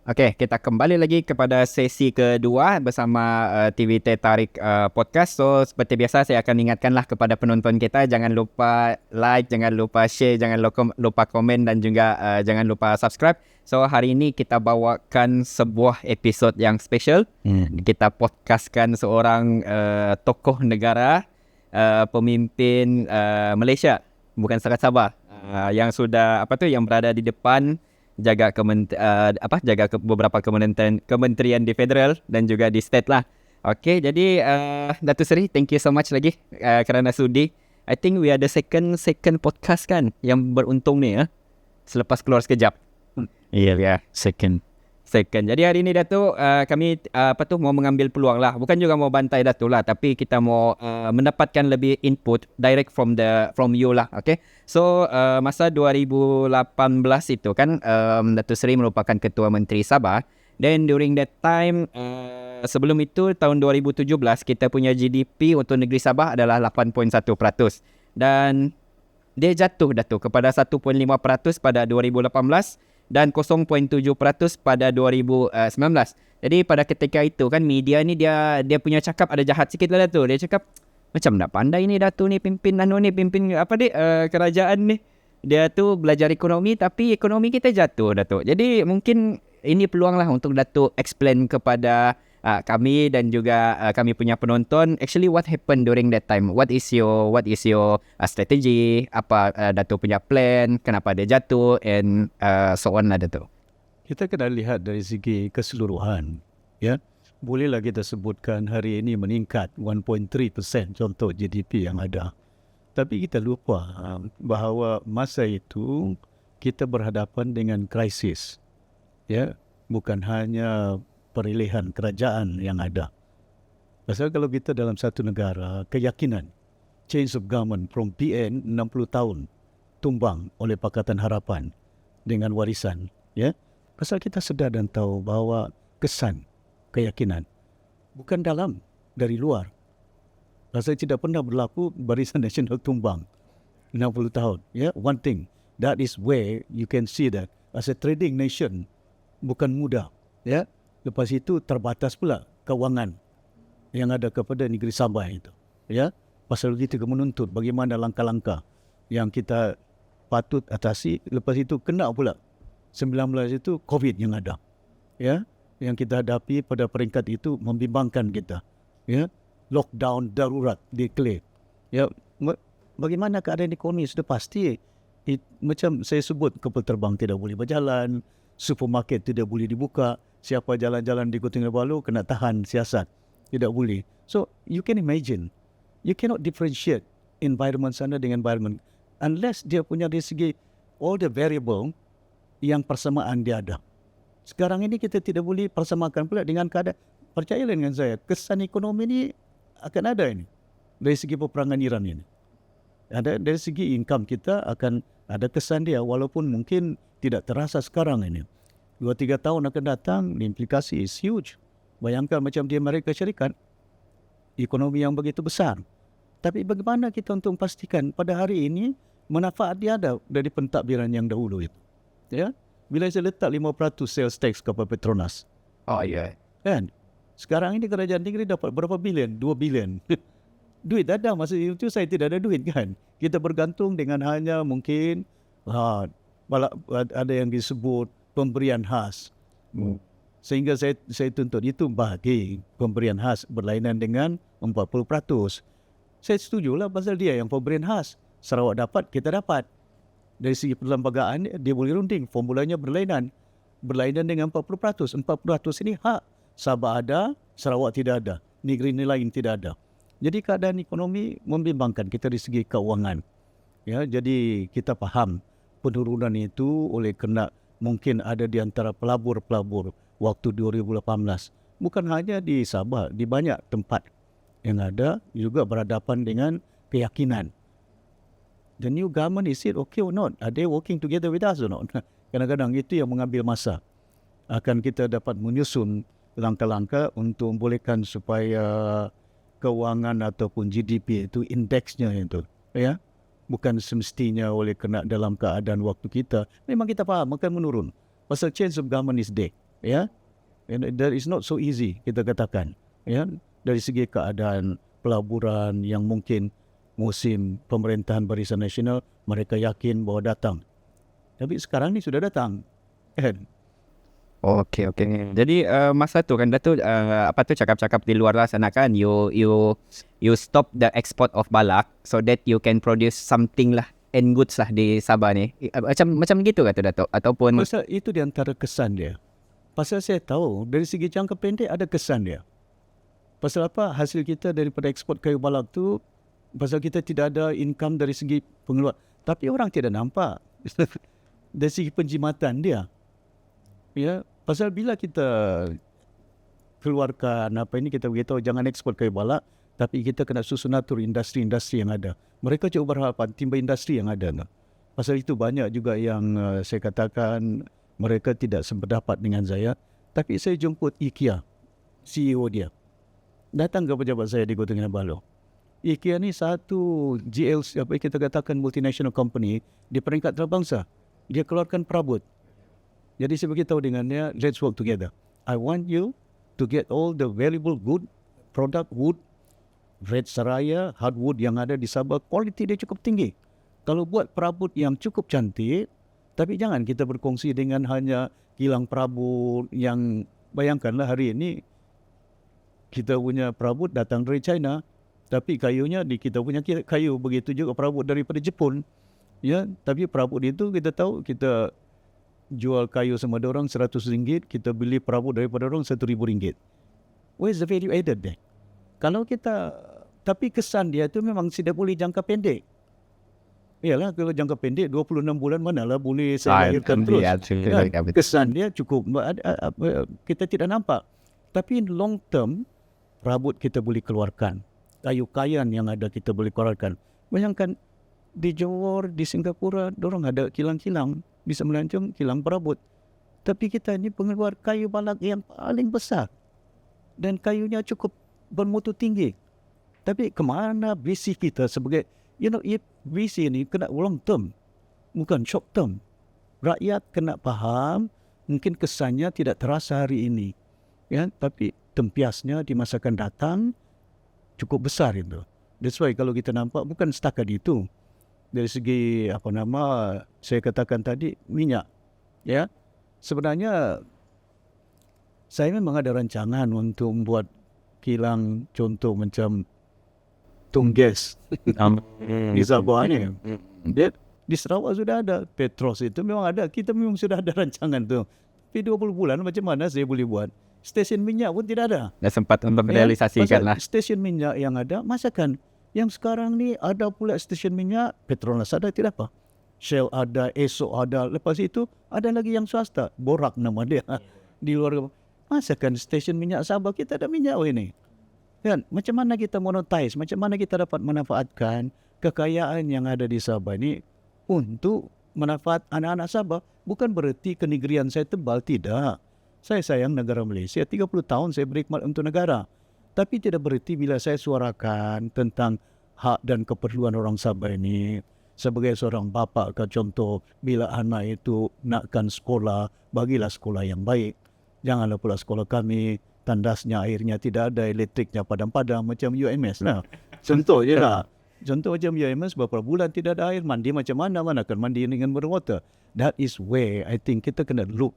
Okey, kita kembali lagi kepada sesi kedua bersama TV Teh Tarik Podcast. So, seperti biasa saya akan ingatkanlah kepada penonton kita, jangan lupa like, jangan lupa share, jangan lupa komen dan juga jangan lupa subscribe. So, hari ini kita bawakan sebuah episod yang special. Kita podcastkan seorang tokoh negara, pemimpin Malaysia, bukan Serat Sabah, yang sudah yang berada di depan jaga beberapa kementerian di federal dan juga di state lah. Okay, jadi Datuk Seri, thank you so much lagi kerana sudi. I think we are the second podcast kan yang beruntung ni selepas keluar sekejap. Yeah, second. Jadi hari ini Datuk, kami mau mengambil peluang lah. Bukan juga mau bantai Datuk lah, tapi kita mau mendapatkan lebih input direct from you lah. Okay. So masa 2018 itu kan Datuk Seri merupakan Ketua Menteri Sabah. Then during that time, sebelum itu tahun 2017 kita punya GDP untuk negeri Sabah adalah 8.1%. Dan dia jatuh Datuk kepada 1.5% pada 2018 dan 0.7% pada 2019. Jadi pada ketika itu kan media ni dia punya cakap ada jahat sikit lah Datuk. Dia cakap macam tak pandai ni Datuk ni pimpin kerajaan ni. Dia tu belajar ekonomi tapi ekonomi kita jatuh Datuk. Jadi mungkin ini peluang lah untuk Datuk explain kepada kami dan juga kami punya penonton actually what happened during that time. What is your strategy? Apa Datuk punya plan? Kenapa dia jatuh and so on lah Datuk. Kita kena lihat dari segi keseluruhan, ya. Bolehlah kita sebutkan hari ini meningkat 1.3% contoh GDP yang ada. Tapi kita lupa bahawa masa itu kita berhadapan dengan krisis. Ya, bukan hanya perolehan kerajaan yang ada. Pasal kalau kita dalam satu negara, keyakinan change of government from PN 60 tahun tumbang oleh Pakatan Harapan dengan warisan, ya. Pasal kita sedar dan tahu bahawa kesan keyakinan bukan dalam, dari luar. Pasal tidak pernah berlaku barisan nasional tumbang 60 tahun, ya. One thing, that is where you can see that as a trading nation bukan mudah, ya. Lepas itu terbatas pula kewangan yang ada kepada negeri Sabah itu. Ya, pasal kita menuntut bagaimana langkah-langkah yang kita patut atasi. Lepas itu kena pula 19 itu COVID yang ada. Ya, yang kita hadapi pada peringkat itu membimbangkan kita. Ya, lockdown darurat declare. Ya, bagaimana keadaan ekonomi sudah pasti. Macam saya sebut, kapal terbang tidak boleh berjalan, supermarket tidak boleh dibuka. Siapa jalan-jalan di Kota Kinabalu kena tahan siasat. Tidak boleh. So, you can imagine. You cannot differentiate environment sana dengan environment. Unless dia punya dari segi all the variable yang persamaan dia ada. Sekarang ini kita tidak boleh persamakan pula dengan keadaan. Percayalah dengan saya, kesan ekonomi ini akan ada ini. Dari segi peperangan Iran ini. Ada dari segi income kita akan ada kesan dia walaupun mungkin tidak terasa sekarang ini. 2-3 tahun akan datang, implikasi is huge. Bayangkan macam di Amerika Syarikat, ekonomi yang begitu besar. Tapi bagaimana kita untuk memastikan pada hari ini manfaat dia ada dari pentadbiran yang dahulu itu. Ya, bila saya letak 5% sales tax kepada Petronas. Oh ya. Kan? Sekarang ini kerajaan negeri dapat berapa bilion? 2 bilion. Duit ada, masa itu saya tidak ada duit kan. Kita bergantung dengan hanya mungkin ada yang disebut pemberian khas. Sehingga saya tuntut itu bagi pemberian khas berlainan dengan 40%. Saya setujulah pasal dia yang pemberian khas. Sarawak dapat, kita dapat. Dari segi perlembagaan, dia boleh runding. Formulanya berlainan dengan 40%. 40% ini hak. Sabah ada, Sarawak tidak ada. Negeri lain tidak ada. Jadi keadaan ekonomi membimbangkan kita dari segi keuangan. Ya, jadi kita faham penurunan itu oleh kerana mungkin ada di antara pelabur-pelabur waktu 2018. Bukan hanya di Sabah, di banyak tempat yang ada juga berhadapan dengan keyakinan. The new government, is it okay or not? Are they working together with us or not? Kadang-kadang itu yang mengambil masa. Akan kita dapat menyusun langkah-langkah untuk membolehkan supaya kewangan ataupun GDP itu indeksnya itu. Ya, bukan semestinya oleh kena dalam keadaan waktu kita. Memang kita faham akan menurun. Pasal change of government is dead. Ya, and that is not so easy kita katakan. Ya, dari segi keadaan pelaburan yang mungkin musim pemerintahan Barisan Nasional mereka yakin bahawa datang. Tapi sekarang ni sudah datang. Kan? Okay. Jadi masa tu kan Datuk apa tu cakap-cakap di luar lah sana kan, you stop the export of balak so that you can produce something lah and goods lah di Sabah ni. Macam gitu kata Datuk ataupun Pasal itu di antara kesan dia. Pasal saya tahu dari segi jangka pendek ada kesan dia. Pasal apa? Hasil kita daripada ekspor kayu balak tu, pasal kita tidak ada income dari segi pengeluar. Tapi orang tidak nampak dari segi penjimatan dia. Ya, pasal bila kita keluarkan apa ini, kita beritahu jangan ekspor kayu balak, tapi kita kena susun atur industri-industri yang ada. Mereka cuba berharapan timba industri yang ada. Pasal itu banyak juga yang saya katakan mereka tidak sependapat dengan saya. Tapi saya jemput IKEA, CEO dia. Datang ke pejabat saya di Kota Kinabalu. IKEA ni satu GLC, apa kita katakan multinational company di peringkat antarabangsa. Dia keluarkan perabot. Jadi saya beritahu dengan dia, let's work together. I want you to get all the valuable good product wood, red seraya, hardwood yang ada di Sabah, kualiti dia cukup tinggi. Kalau buat perabot yang cukup cantik, tapi jangan kita berkongsi dengan hanya kilang perabot yang, bayangkanlah hari ini kita punya perabot datang dari China, tapi kayunya di kita punya kayu, begitu juga perabot daripada Jepun. Ya, tapi perabot itu kita tahu kita jual kayu sama orang RM100, kita beli perabot daripada orang RM1,000. Where's the value added there? Kalau kita, tapi kesan dia tu memang tidak boleh jangka pendek. Yalah, kalau jangka pendek 26 bulan manalah boleh saya lahirkan terus. Kesan dia cukup, kita tidak nampak. Tapi in long term, perabot kita boleh keluarkan. Kayu kayan yang ada kita boleh keluarkan. Bayangkan di Johor, di Singapura, dorang ada kilang-kilang, bisa melancong kilang perabot. Tapi kita ni pengeluar kayu balak yang paling besar. Dan kayunya cukup bermutu tinggi. Tapi kemana visi kita sebagai, visi ni kena long term, bukan short term. Rakyat kena faham, mungkin kesannya tidak terasa hari ini. Ya, tapi tempiasnya di masa akan datang cukup besar itu. That's why kalau kita nampak bukan setakat itu. Dari segi saya katakan tadi minyak, ya. Sebenarnya saya memang ada rancangan untuk membuat kilang contoh macam Tunggas di Sabah ni. Di Sarawak sudah ada, Petros itu memang ada. Kita memang sudah ada rancangan tu. Tapi 20 bulan macam mana saya boleh buat? Stesen minyak pun tidak ada. dah sempat untuk realisasikan lah. Stesen minyak yang ada, masakan. Yang sekarang ni ada pula stesen minyak, Petronas ada, tidak apa. Shell ada, Esso ada. Lepas itu ada lagi yang swasta, Borak nama dia. Di luar, masakan stesen minyak Sabah kita ada minyak ini. Kan? Macam mana kita monetize, macam mana kita dapat manfaatkan kekayaan yang ada di Sabah ini untuk manfaat anak-anak Sabah. Bukan berarti kenegerian saya tebal, tidak. Saya sayang negara Malaysia, 30 tahun saya berkhidmat untuk negara. Tapi tidak berarti bila saya suarakan tentang hak dan keperluan orang Sabah ini, sebagai seorang bapa ke contoh, bila anak itu nakkan sekolah, bagilah sekolah yang baik. Janganlah pula sekolah kami, tandasnya airnya tidak ada, elektriknya padam-padam macam UMS lah. Contoh je lah. Contoh macam UMS beberapa bulan tidak ada air, mandi macam mana akan mandi dengan berwater. That is where I think kita kena look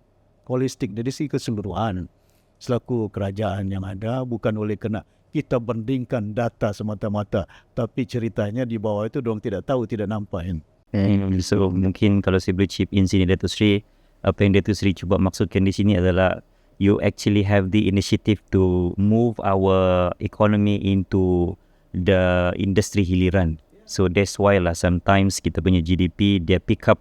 holistik dari segi keseluruhan. Selaku kerajaan yang ada, bukan oleh kena kita bandingkan data semata-mata, tapi ceritanya di bawah itu dorang tidak tahu, tidak nampak. So mungkin kalau saya boleh chip in sini Datuk Seri, apa yang Datuk Seri cuba maksudkan di sini adalah you actually have the initiative to move our economy into the industry hiliran. So that's why lah sometimes kita punya GDP dia pick up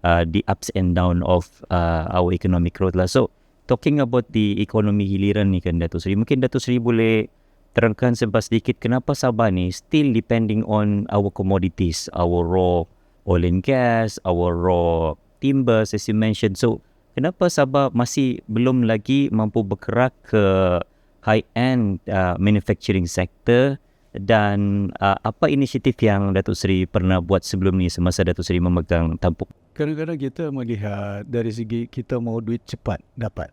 the ups and down of our economic growth lah. So talking about the economy hiliran ni kan Datuk Seri, mungkin Datuk Seri boleh terangkan sedikit kenapa Sabah ni still depending on our commodities, our raw oil and gas, our raw timbers as you mentioned. So kenapa Sabah masih belum lagi mampu bergerak ke high-end manufacturing sector, dan apa inisiatif yang Datuk Seri pernah buat sebelum ni semasa Datuk Seri memegang tampuk? Kadang-kadang kita melihat dari segi kita mau duit cepat dapat.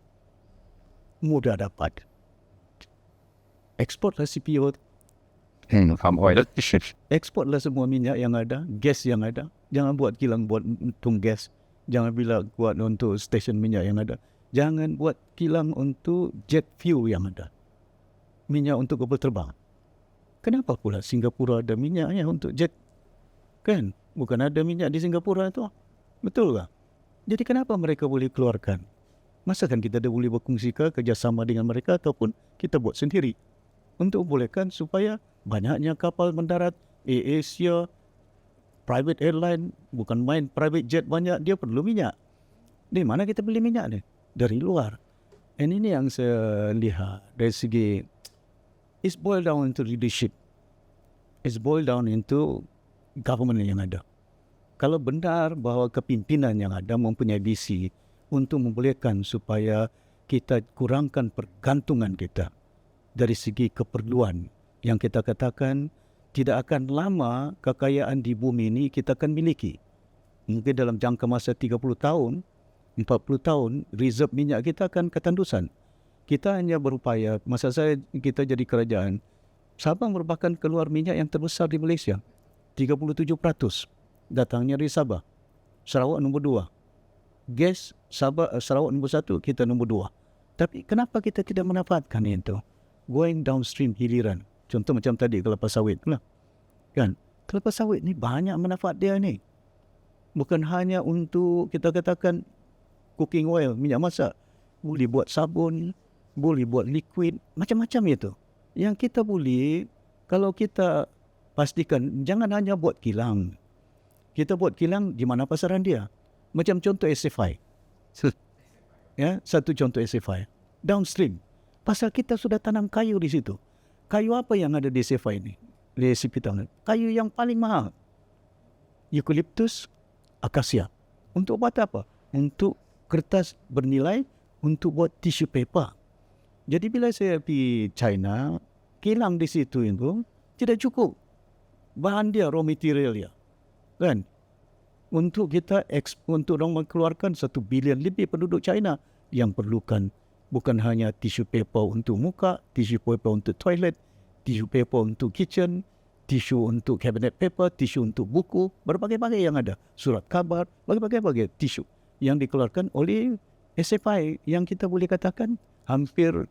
mudah dapat. Eksportlah CPO, Palm oil. eksportlah semua minyak yang ada, gas yang ada. Jangan buat kilang buat untung gas. Jangan buat untuk stesen minyak yang ada. Jangan buat kilang untuk jet fuel yang ada. Minyak untuk kapal terbang. Kenapa pula Singapura ada minyaknya untuk jet? Kan? Bukan ada minyak di Singapura tu. Betul tak? Jadi kenapa mereka boleh keluarkan? Masakan kita dah boleh berkongsikar kerjasama dengan mereka ataupun kita buat sendiri untuk bolehkan supaya banyaknya kapal mendarat, AirAsia, private airline, bukan main private jet banyak, dia perlu minyak. Di mana kita beli minyak ni? Dari luar. And ini yang saya lihat dari segi, it's boiled down into leadership. It's boiled down into government yang ada. Kalau benar bahawa kepimpinan yang ada mempunyai visi untuk membolehkan supaya kita kurangkan pergantungan kita dari segi keperluan yang kita katakan tidak akan lama kekayaan di bumi ini kita akan miliki. Mungkin dalam jangka masa 30 tahun, 40 tahun, reserve minyak kita akan ketandusan. Kita hanya berupaya, masa saya kita jadi kerajaan, Sabah merupakan keluar minyak yang terbesar di Malaysia. 37% datangnya dari Sabah. Sarawak nombor 2. Gas Sarawak nombor 1, kita nombor 2. Tapi kenapa kita tidak memanfaatkan itu? Going downstream hiliran. Contoh macam tadi kelapa sawit lah. Kan? Kelapa sawit ni banyak manfaat dia ni. Bukan hanya untuk kita katakan cooking oil, minyak masak. Boleh buat sabun, boleh buat liquid, macam-macam itu. Yang kita boleh, kalau kita pastikan, jangan hanya buat kilang. Kita buat kilang di mana pasaran dia. Macam contoh SFI. Ya, satu contoh SFI. Downstream. Pasal kita sudah tanam kayu di situ. Kayu apa yang ada di SFI ini? Di Sipitang. Kayu yang paling mahal. Eucalyptus, akasia. Untuk buat apa? Untuk kertas bernilai, untuk buat tissue paper. Jadi bila saya pergi China, kilang di situ itu tidak cukup. Bahan dia, raw material dia. Kan? Untuk kita untuk orang mengeluarkan 1 bilion lebih penduduk China yang perlukan bukan hanya tissue paper untuk muka, tissue paper untuk toilet, tissue paper untuk kitchen, tissue untuk cabinet paper, tissue untuk buku, berbagai-bagai yang ada. Surat khabar, berbagai-bagai tissue yang dikeluarkan oleh SFI yang kita boleh katakan hampir,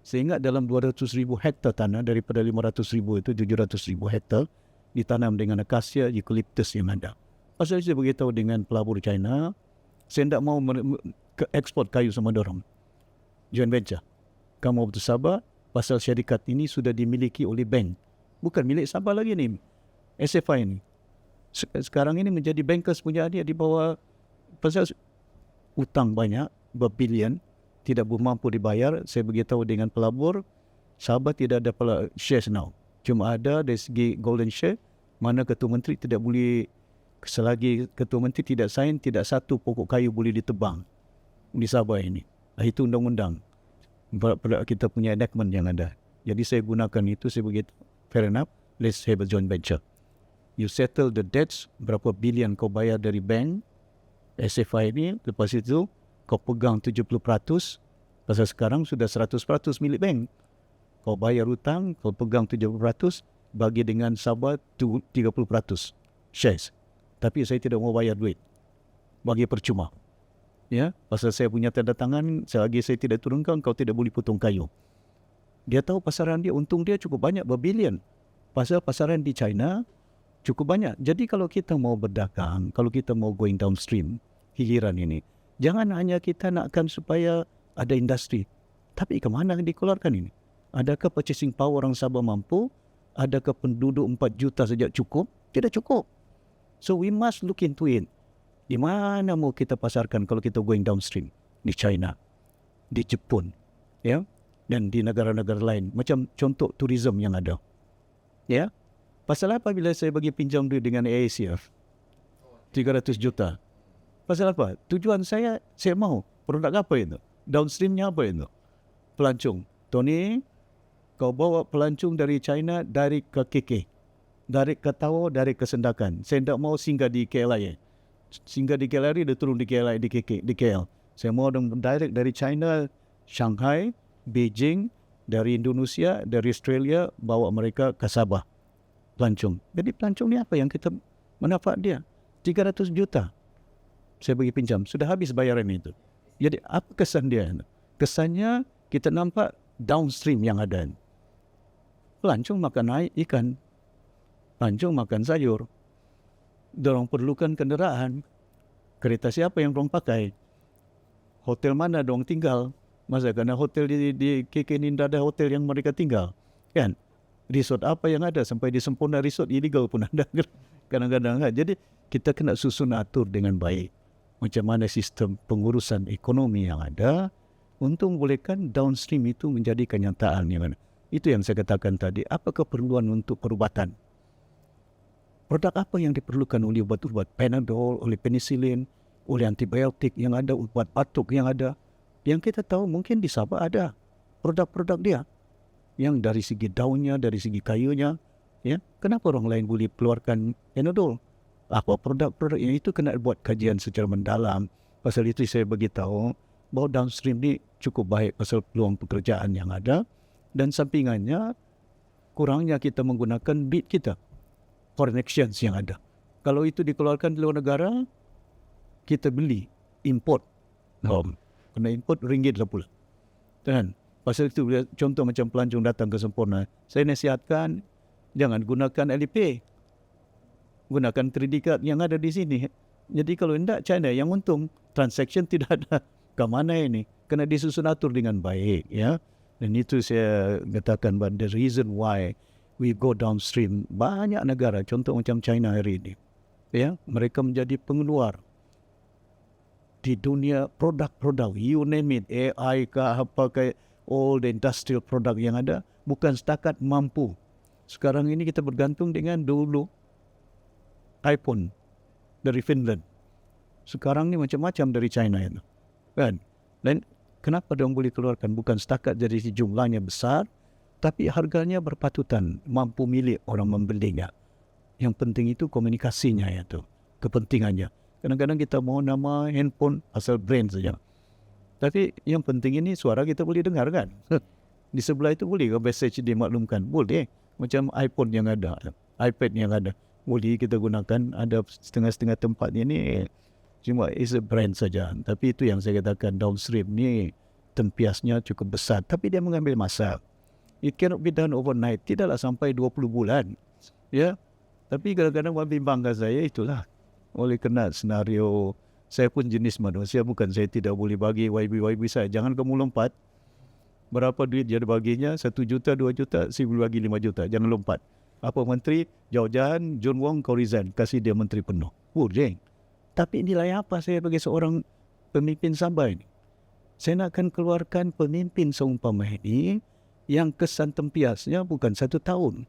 saya ingat dalam 200,000 hektar tanah daripada 500,000 itu 700,000 hektar ditanam dengan akasia, eucalyptus yang ada. Pasal saya beritahu dengan pelabur China, saya tidak mau ekspor kayu sama dorang. Joint venture. Kamu betul Sabah, pasal syarikat ini sudah dimiliki oleh bank. Bukan milik Sabah lagi ni. SFI ini. Sekarang ini menjadi bankers punya dia di bawah, pasal hutang banyak, berbilion, tidak mampu dibayar. Saya beritahu dengan pelabur, Sabah tidak ada shares now. Cuma ada dari segi golden share, mana Ketua Menteri tidak boleh, selagi Ketua Menteri tidak sign, tidak satu pokok kayu boleh ditebang di Sabah ini. Itu undang-undang. Kita punya enactment yang ada. Jadi saya gunakan itu, saya begitu, fair enough, let's have a joint venture. You settle the debts, berapa bilion kau bayar dari bank, SFI ini, lepas itu kau pegang 70%, pasal sekarang sudah 100% milik bank. Kau bayar hutang, kau pegang 70%, bagi dengan Sabah 30% shares. Tapi saya tidak mau bayar duit. Bagi percuma. Ya, pasal saya punya tanda tangan, selagi saya tidak turunkan, kau tidak boleh potong kayu. Dia tahu pasaran dia, untung dia cukup banyak, berbilion. Pasal pasaran di China cukup banyak. Jadi kalau kita mau berdagang, kalau kita mau going downstream, hiliran ini, jangan hanya kita nakkan supaya ada industri. Tapi ke mana dikeluarkan ini? Adakah purchasing power orang Sabah mampu? Adakah penduduk 4 juta saja cukup? Tidak cukup. So we must look into it. Di mana mau kita pasarkan kalau kita going downstream? Di China, di Jepun, ya, dan di negara-negara lain. Macam contoh tourism yang ada. Ya, pasal apa bila saya bagi pinjam duit dengan AirAsia? 300 juta. Pasal apa? Tujuan saya mau produk apa itu? Downstreamnya apa itu? Pelancong. Tony, kau bawa pelancong dari China, dari ke KK. Dari ke Tawau, dari ke Sendakan. Saya tidak mau singgah di KLIA. Singgah di KLIA, dia turun di KLIA, di KK, di KL. Saya mau direct dari China, Shanghai, Beijing, dari Indonesia, dari Australia, bawa mereka ke Sabah pelancong. Jadi pelancong ni apa yang kita manfaat dia? 300 juta saya bagi pinjam, sudah habis bayaran itu. Jadi apa kesan dia? Kesannya kita nampak downstream yang ada. Pelancong makan ikan, pelancong makan sayur. Dorang perlukan kenderaan. Kereta siapa yang dorang pakai? Hotel mana dorang tinggal? Masa kerana hotel di KK ni tidak ada hotel yang mereka tinggal, kan? Resort apa yang ada? Sampai di Sempurna Resort illegal pun ada kadang-kadang, kan? Jadi kita kena susun atur dengan baik macam mana sistem pengurusan ekonomi yang ada untuk membolehkan downstream itu menjadi kenyataan yang mana. Itu yang saya katakan tadi. Apa keperluan untuk perubatan? Produk apa yang diperlukan oleh ubat-ubat? Panadol, oleh penicillin, oleh antibiotik yang ada, ubat batuk yang ada. Yang kita tahu mungkin di Sabah ada produk-produk dia. Yang dari segi daunnya, dari segi kayunya. Ya, kenapa orang lain boleh keluarkan Panadol? Apa produk-produk yang itu kena buat kajian secara mendalam. Pasal itu saya beritahu bahawa downstream ni cukup baik pasal peluang pekerjaan yang ada. Dan sampingannya, kurangnya kita menggunakan bid kita, foreign exchange yang ada. Kalau itu dikeluarkan di luar negara, kita beli, import. Kena import ringgit lah pula. Dan pasal itu, contoh macam pelancong datang ke Sempurna, saya nasihatkan, jangan gunakan Alipay. Gunakan kredit card yang ada di sini. Jadi kalau tidak, China yang untung. Transaction tidak ada. Ke mana ini? Kena disusun atur dengan baik. Ya. Dan itu saya katakan, but the reason why we go downstream, banyak negara, contoh macam China hari ini, ya, mereka menjadi pengeluar di dunia produk-produk, you name it, AI kah, apa kah, all the industrial product yang ada, bukan setakat mampu. Sekarang ini kita bergantung dengan dulu iPhone dari Finland. Sekarang ni macam-macam dari China itu, kan? Dan kenapa dia boleh keluarkan? Bukan setakat dari jumlahnya besar, tapi harganya berpatutan, mampu milik orang membelinya. Yang penting itu komunikasinya, itu kepentingannya. Kadang-kadang kita mau nama handphone asal brand saja, tapi yang penting ini suara kita boleh dengar, kan? Di sebelah itu boleh ke message dimaklumkan? Boleh. Macam iPhone yang ada, iPad yang ada, boleh kita gunakan. Ada setengah-setengah tempat ini cuma is a brand saja. Tapi itu yang saya katakan, downstream ni tempiasnya cukup besar, tapi dia mengambil masa. It cannot be done overnight. Tidaklah sampai 20 bulan. Ya. Tapi kadang-kadang membimbangkan saya itulah. Oleh kerana senario, saya pun jenis manusia, bukan saya tidak boleh bagi YB saya. Jangan kamu lompat. Berapa duit dia baginya? 1 juta, 2 juta, saya boleh bagi 5 juta. Jangan lompat. Apa menteri? Jauh-jauh, John Wong kau resign. Kasih dia menteri penuh. Boleh. Tapi nilai apa saya bagi seorang pemimpin Sabah ini? Saya nak akan keluarkan pemimpin seumpama ini yang kesan tempiasnya bukan 1 tahun,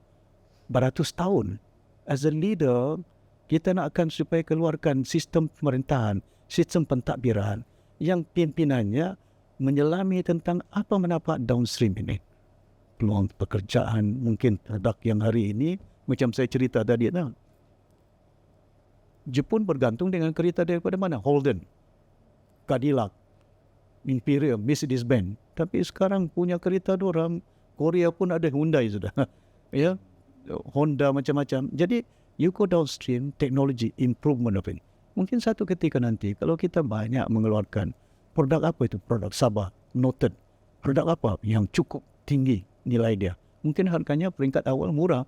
beratus tahun. As a leader, kita nak akan supaya keluarkan sistem pemerintahan, sistem pentadbiran yang pimpinannya menyelami tentang apa manfaat downstream ini. Peluang pekerjaan, mungkin produk yang hari ini, macam saya cerita tadi, Jepun bergantung dengan kereta daripada mana? Holden, Cadillac, Imperial, Mercedes-Benz. Tapi sekarang punya kereta dorang, Korea pun ada Hyundai sudah. Ya, Honda macam-macam. Jadi, you go downstream, technology, improvement of it. Mungkin satu ketika nanti, kalau kita banyak mengeluarkan produk apa itu? Produk Sabah, noted. Produk apa yang cukup tinggi nilai dia? Mungkin harganya peringkat awal murah.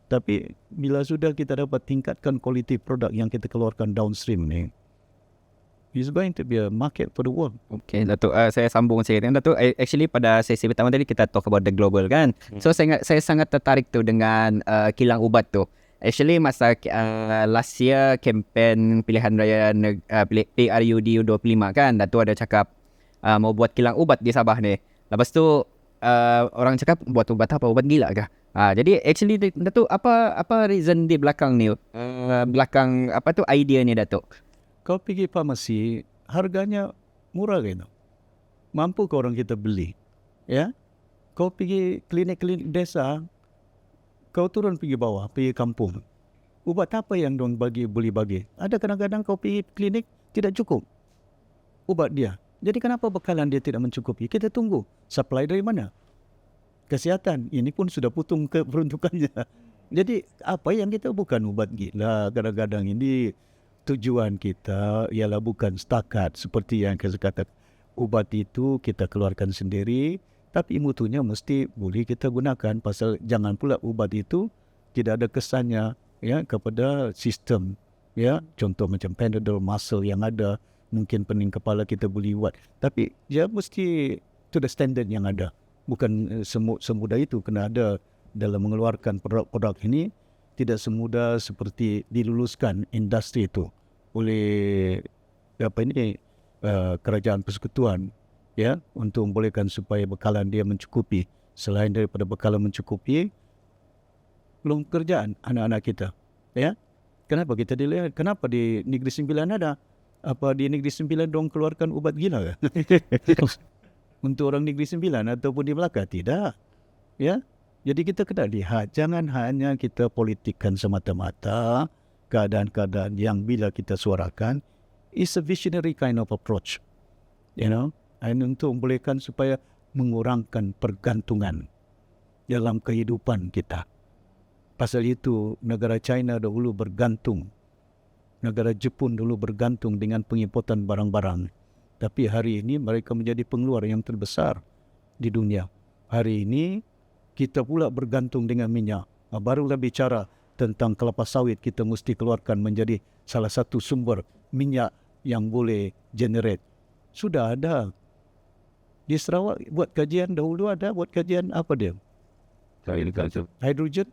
Tapi bila sudah kita dapat tingkatkan kualiti produk yang kita keluarkan downstream ni, it's going to be a market for the world. Okay, Datuk, saya sambung sikit. Datuk, actually pada sesi pertama tadi kita talk about the global, kan? So saya sangat tertarik tu dengan kilang ubat tu. Actually masa last year kempen pilihan raya PRUD 25, kan, Datuk ada cakap mau buat kilang ubat di Sabah ni. Lepas tu orang cakap buat ubat apa? Ubat gila kah? Jadi actually Datuk, apa reason di belakang ni? Belakang apa tu idea ni, Datuk? Kau pergi farmasi, harganya murah gitu. Mampu ke orang kita beli? Ya? Kau pergi klinik-klinik desa, kau turun pergi bawah, pergi kampung. Ubat apa yang dong boleh bagi? Ada kadang-kadang kau pergi klinik, tidak cukup ubat dia. Jadi kenapa bekalan dia tidak mencukupi? Kita tunggu. Supply dari mana? Kesihatan. Ini pun sudah putung ke peruntukannya. Jadi apa yang kita bukan ubat gila. Kadang-kadang ini tujuan kita ialah bukan setakat seperti yang saya katakan. Ubat itu kita keluarkan sendiri, tapi mutunya mesti boleh kita gunakan. Pasal jangan pula ubat itu tidak ada kesannya ya kepada sistem. Ya, contoh macam Panadol muscle yang ada, mungkin pening kepala kita boleh buat. Tapi dia mesti to the standard yang ada. Bukan semudah itu, kena ada dalam mengeluarkan produk-produk ini tidak semudah seperti diluluskan industri itu oleh kerajaan persekutuan ya untuk membolehkan supaya bekalan dia mencukupi. Selain daripada bekalan mencukupi, belum pekerjaan anak-anak kita ya. Kenapa kita dilihat? Kenapa di Negeri Sembilan ada? Apa di Negeri Sembilan dong keluarkan ubat gila? Untuk orang Negeri Sembilan ataupun di Melaka? Tidak. Ya. Jadi kita kena lihat, jangan hanya kita politikkan semata-mata keadaan-keadaan yang bila kita suarakan, is a visionary kind of approach. You know, and untuk membolehkan supaya mengurangkan pergantungan dalam kehidupan kita. Pasal itu, negara China dahulu bergantung. Negara Jepun dulu bergantung dengan pengimportan barang-barang. Tapi hari ini mereka menjadi pengeluar yang terbesar di dunia. Hari ini, kita pula bergantung dengan minyak. Barulah bicara tentang kelapa sawit kita mesti keluarkan menjadi salah satu sumber minyak yang boleh generate. Sudah ada. Di Sarawak buat kajian dahulu ada buat kajian apa dia? Hidrogen.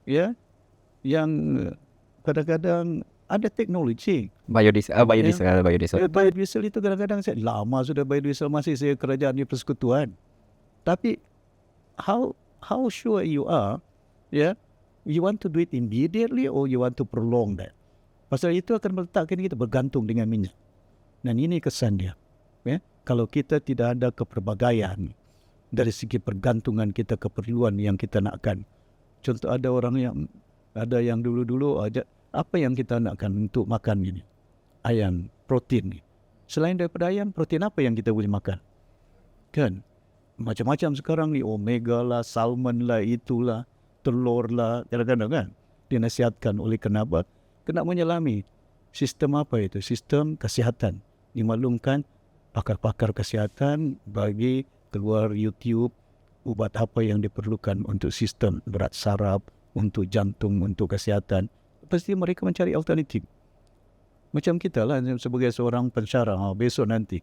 Ya, yang kadang-kadang ada teknologi. Biodiesel. Biodiesel itu kadang-kadang saya lama sudah biodiesel masih saya kerajaan di persekutuan. Tapi how sure you are, ya, you want to do it immediately or you want to prolong that? Pasal itu akan meletakkan kita bergantung dengan minyak. Dan ini kesan dia. Ya, kalau kita tidak ada keperbagaian dari segi pergantungan kita keperluan yang kita nakkan. Contoh ada yang dulu-dulu aja apa yang kita nakkan untuk makan ini? Ayam, protein ni. Selain daripada ayam, protein apa yang kita boleh makan? Kan? Macam-macam sekarang ni, omega lah, salmon lah, itulah, telur lah, kadang-kadang kan dinasihatkan oleh kenapa? Kena menyelami sistem apa itu? Sistem kesihatan. Dimaklumkan pakar-pakar kesihatan bagi keluar YouTube ubat apa yang diperlukan untuk sistem berat saraf, untuk jantung, untuk kesihatan. Pasti mereka mencari alternatif. Macam kita lah sebagai seorang pensyarah, besok nanti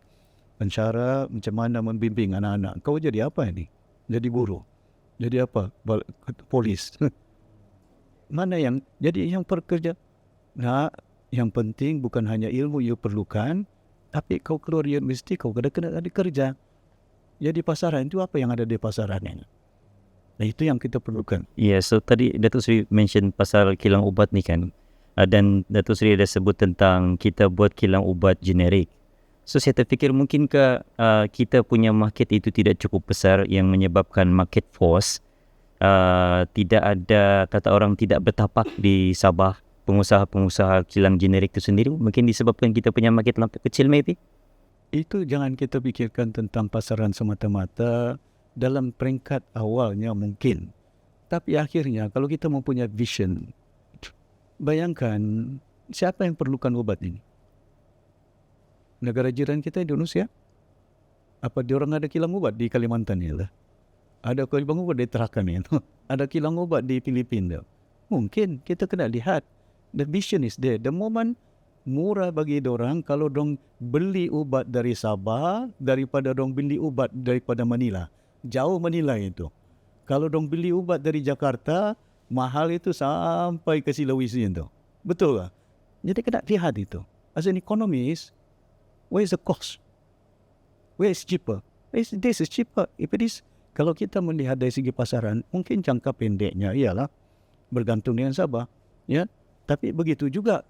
pensyarah macam mana membimbing anak-anak. Kau jadi apa ini? Jadi guru. Jadi apa? Polis. Mana yang jadi yang pekerja? Nah, yang penting bukan hanya ilmu you perlukan, tapi kau keluar universiti kau kena ada kerja. Jadi pasaran itu apa yang ada di pasaran ini? Nah, itu yang kita perlukan. Yeah, so tadi Datuk Seri mention pasal kilang ubat ni kan. Dan Datuk Seri ada sebut tentang kita buat kilang ubat generik. So saya terfikir mungkin kita punya market itu tidak cukup besar yang menyebabkan market force tidak ada, kata orang, tidak bertapak di Sabah pengusaha-pengusaha kilang generik itu sendiri. Mungkin disebabkan kita punya market terlalu kecil maybe. Itu jangan kita fikirkan tentang pasaran semata-mata dalam peringkat awalnya mungkin. Tapi akhirnya kalau kita mempunyai vision, bayangkan siapa yang perlukan obat ini? Negara jiran kita Indonesia? Apa diorang ada kilang obat di Kalimantan ni lah? Ada kilang obat di Tarakan ni? Ada kilang obat di Filipina? Mungkin kita kena lihat. The vision is there. The moment murah bagi dorang kalau dong beli ubat dari Sabah daripada dong beli ubat daripada Manila. Jauh Manila itu. Kalau dong beli ubat dari Jakarta, mahal itu sampai ke Sulawesi itu. Betul tak? Jadi kena lihat itu. As an economist, where is the cost? Where is cheaper? This is cheaper. If it is, kalau kita melihat dari segi pasaran, mungkin jangka pendeknya ialah bergantung dengan Sabah. Ya, tapi begitu juga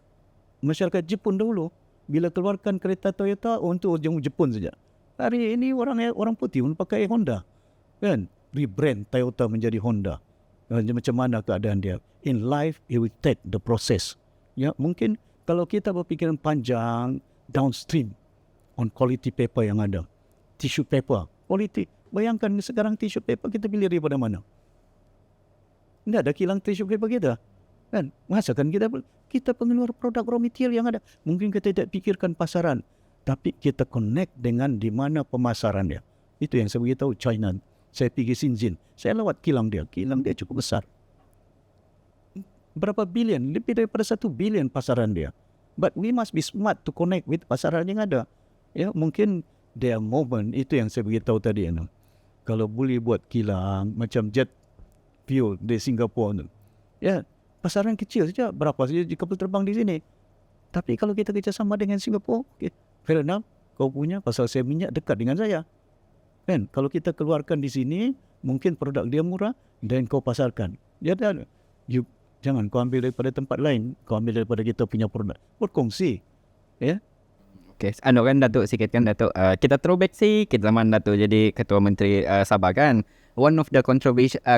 masyarakat Jepun dahulu bila keluarkan kereta Toyota untuk Jepun saja. Hari ini orang putih pakai Honda. Kan? Rebrand Toyota menjadi Honda. Macam mana keadaan dia? In life, it will take the process. Ya, mungkin kalau kita berfikiran panjang downstream, on quality paper yang ada. Tissue paper, quality. Bayangkan sekarang tissue paper kita pilih daripada mana? Tidak ada kilang tissue paper kita. Kan? Masa kan kita pengeluar produk raw material yang ada. Mungkin kita tidak pikirkan pasaran, tapi kita connect dengan di mana pemasarannya. Itu yang saya beritahu China. Saya pergi Shenzhen, saya lewat kilang dia cukup besar. Berapa bilion? Lebih daripada 1 bilion pasaran dia. But we must be smart to connect with pasaran yang ada. Ya, mungkin their moment, itu yang saya beritahu tadi. Kalau boleh buat kilang macam jet fuel di Singapura, ya, pasaran kecil saja, berapa saja kapal terbang di sini. Tapi kalau kita kerjasama dengan Singapura, okay, fair enough, kau punya pasal saya minyak dekat dengan saya. Kan, kalau kita keluarkan di sini, mungkin produk dia murah dan kau pasarkan. Jadi, jangan kau ambil daripada tempat lain, kau ambil daripada kita punya produk. Berkongsi. Ya. Okay, kan Datuk sikit kan Datuk. Kita throwback sikit zaman Datuk jadi Ketua Menteri Sabah kan. One of the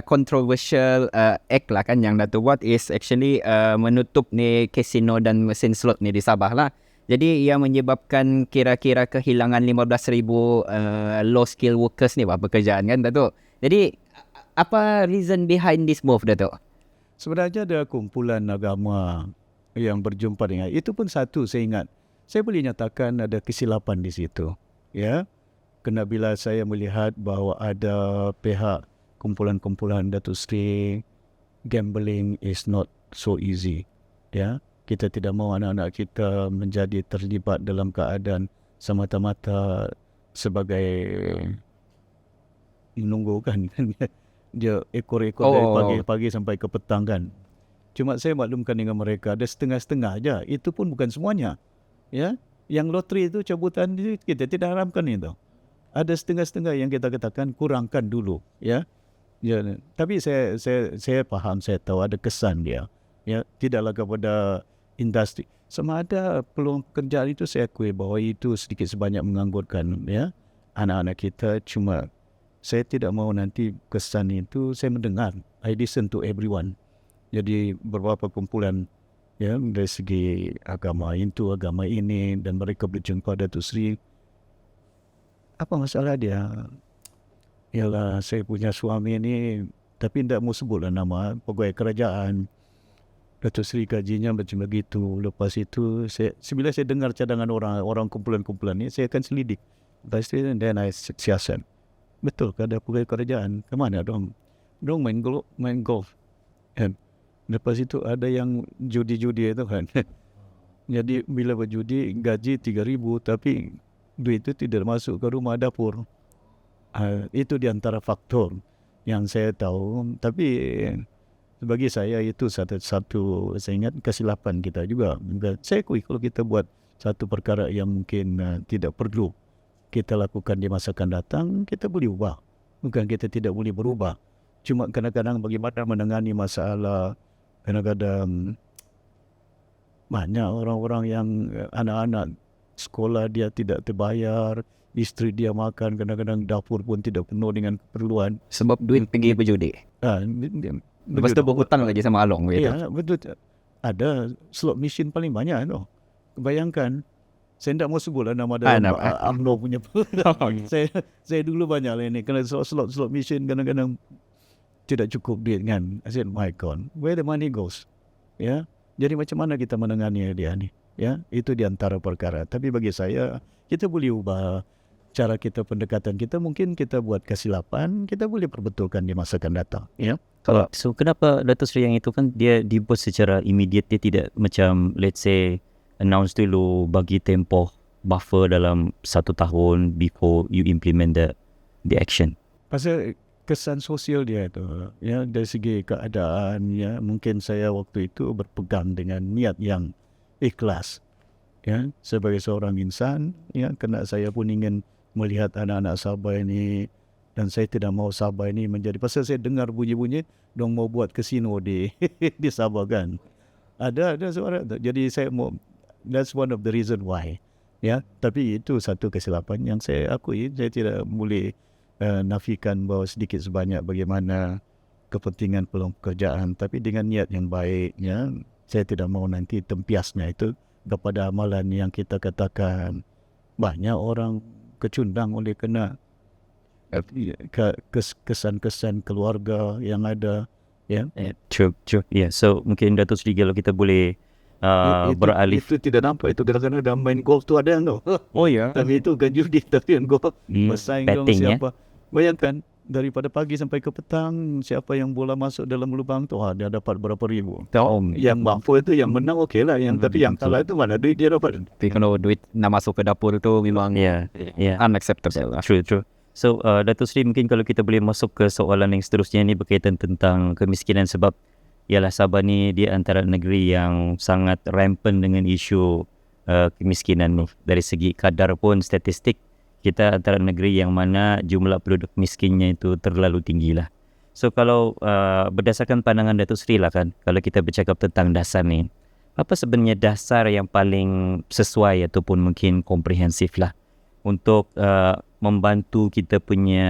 controversial act lah kan yang Datuk buat is actually menutup ni kasino dan mesin slot ni di Sabah lah. Jadi ia menyebabkan kira-kira kehilangan 15,000 low skill workers ni pekerjaan kan Datuk. Jadi apa reason behind this move Datuk? Sebenarnya ada kumpulan agama yang berjumpa dengan itu pun satu saya ingat. Saya boleh nyatakan ada kesilapan di situ. Ya. Kena bila saya melihat bahawa ada pihak kumpulan-kumpulan Datuk Seri, gambling is not so easy. Ya. Kita tidak mahu anak-anak kita menjadi terlibat dalam keadaan semata-mata sebagai menunggu kan. Dia ekor-ekor dari pagi sampai ke petang kan. Cuma saya maklumkan dengan mereka ada setengah-setengah aja. Itu pun bukan semuanya. Ya, yang loteri itu cabutan kita tidak haramkan itu. Ada setengah-setengah yang kita katakan kurangkan dulu, ya. Ya, tapi saya faham, saya tahu ada kesan dia. Ya, tidaklah kepada industri. Sama ada peluang pekerjaan itu saya akui bahawa itu sedikit sebanyak menganggurkan ya anak-anak kita. Cuma saya tidak mahu nanti kesan itu saya mendengar. I listen to everyone. Jadi beberapa kumpulan ya dari segi agama itu, agama ini dan mereka berjumpa Datuk Seri. Apa masalah dia? Ialah saya punya suami ni tapi tidak mau sebutlah nama pegawai kerajaan. Datuk Seri gajinya macam begitu. Lepas itu bila saya dengar cadangan orang kumpulan-kumpulan ni saya akan selidik. Lepas itu dan I siasat. Betul ke ada pegawai kerajaan? Ke mana dong? Dong main golf. Kan? Lepas itu ada yang judi-judi itu kan. Jadi bila berjudi gaji 3,000 tapi duit itu tidak masuk ke rumah dapur. Itu di antara faktor yang saya tahu. Tapi bagi saya itu satu saya ingat kesilapan kita juga. Saya akui kalau kita buat satu perkara yang mungkin tidak perlu kita lakukan di masa akan datang, kita boleh ubah. Bukan kita tidak boleh berubah. Cuma kadang-kadang bagaimana menangani masalah. Kadang-kadang banyak orang-orang yang anak-anak sekolah dia tidak terbayar, isteri dia makan, kadang-kadang dapur pun tidak penuh dengan keperluan. Sebab duit pergi berjudi. Lepas tu berhutang lagi sama Along begitu. Ya, betul. Ada slot machine paling banyak tu. Bayangkan, saya tidak mau sebutlah nama dalam UMNO punya. saya dulu banyak lah ini. Kerana slot machine kadang-kadang tidak cukup duit kan. I said, my God, where the money goes? Ya, jadi macam mana kita menangani dia ni? Ya, itu di antara perkara. Tapi bagi saya, kita boleh ubah cara kita, pendekatan kita. Mungkin kita buat kesilapan, kita boleh perbetulkan di masa akan datang. Ya. So kenapa Datuk Seri yang itu kan dia dibuat secara immediate, dia tidak macam let's say announce dulu, bagi tempoh buffer dalam 1 tahun before you implement the action. Pasal kesan sosial dia itu ya, dari segi keadaan ya, mungkin saya waktu itu berpegang dengan niat yang ikhlas ya, sebagai seorang insan ya, kerana saya pun ingin melihat anak-anak Sabah ini dan saya tidak mahu Sabah ini menjadi, pasal saya dengar bunyi-bunyi dong mau buat kasino di di Sabah kan, ada suara. Jadi saya mau, that's one of the reason why ya. Tapi itu satu kesilapan yang saya akui. Saya tidak boleh nafikan bahawa sedikit sebanyak bagaimana kepentingan peluang pekerjaan, tapi dengan niat yang baik ya, saya tidak mahu nanti tempiasnya itu kepada amalan yang kita katakan banyak orang kecundang oleh kena kesan-kesan keluarga yang ada, ya. True. Yeah. So mungkin Dato' Sri kalau kita boleh beralih. Itu tidak nampak. Itu kadang-kadang dah main golf tu ada yang tu. Oh ya. Tapi itu kan judi, tapi yang golf bersaing dengan Betting, siapa. Bayangkan daripada pagi sampai ke petang, siapa yang bola masuk dalam lubang tu, dia dapat berapa ribu. Yang mampu itu yang menang okey lah, tapi yang kalah itu mana duit dia dapat. Tapi kalau duit nak masuk ke dapur tu memang Yeah. unacceptable lah. True. So Dato' Sri, mungkin kalau kita boleh masuk ke soalan yang seterusnya ni berkaitan tentang kemiskinan, sebab ialah Sabah ni dia antara negeri yang sangat rampant dengan isu kemiskinan ni. Dari segi kadar pun statistik, kita antara negeri yang mana jumlah penduduk miskinnya itu terlalu tinggi lah. So kalau berdasarkan pandangan Dato' Sri lah kan, kalau kita bercakap tentang dasar ni, apa sebenarnya dasar yang paling sesuai ataupun mungkin komprehensif lah untuk membantu kita punya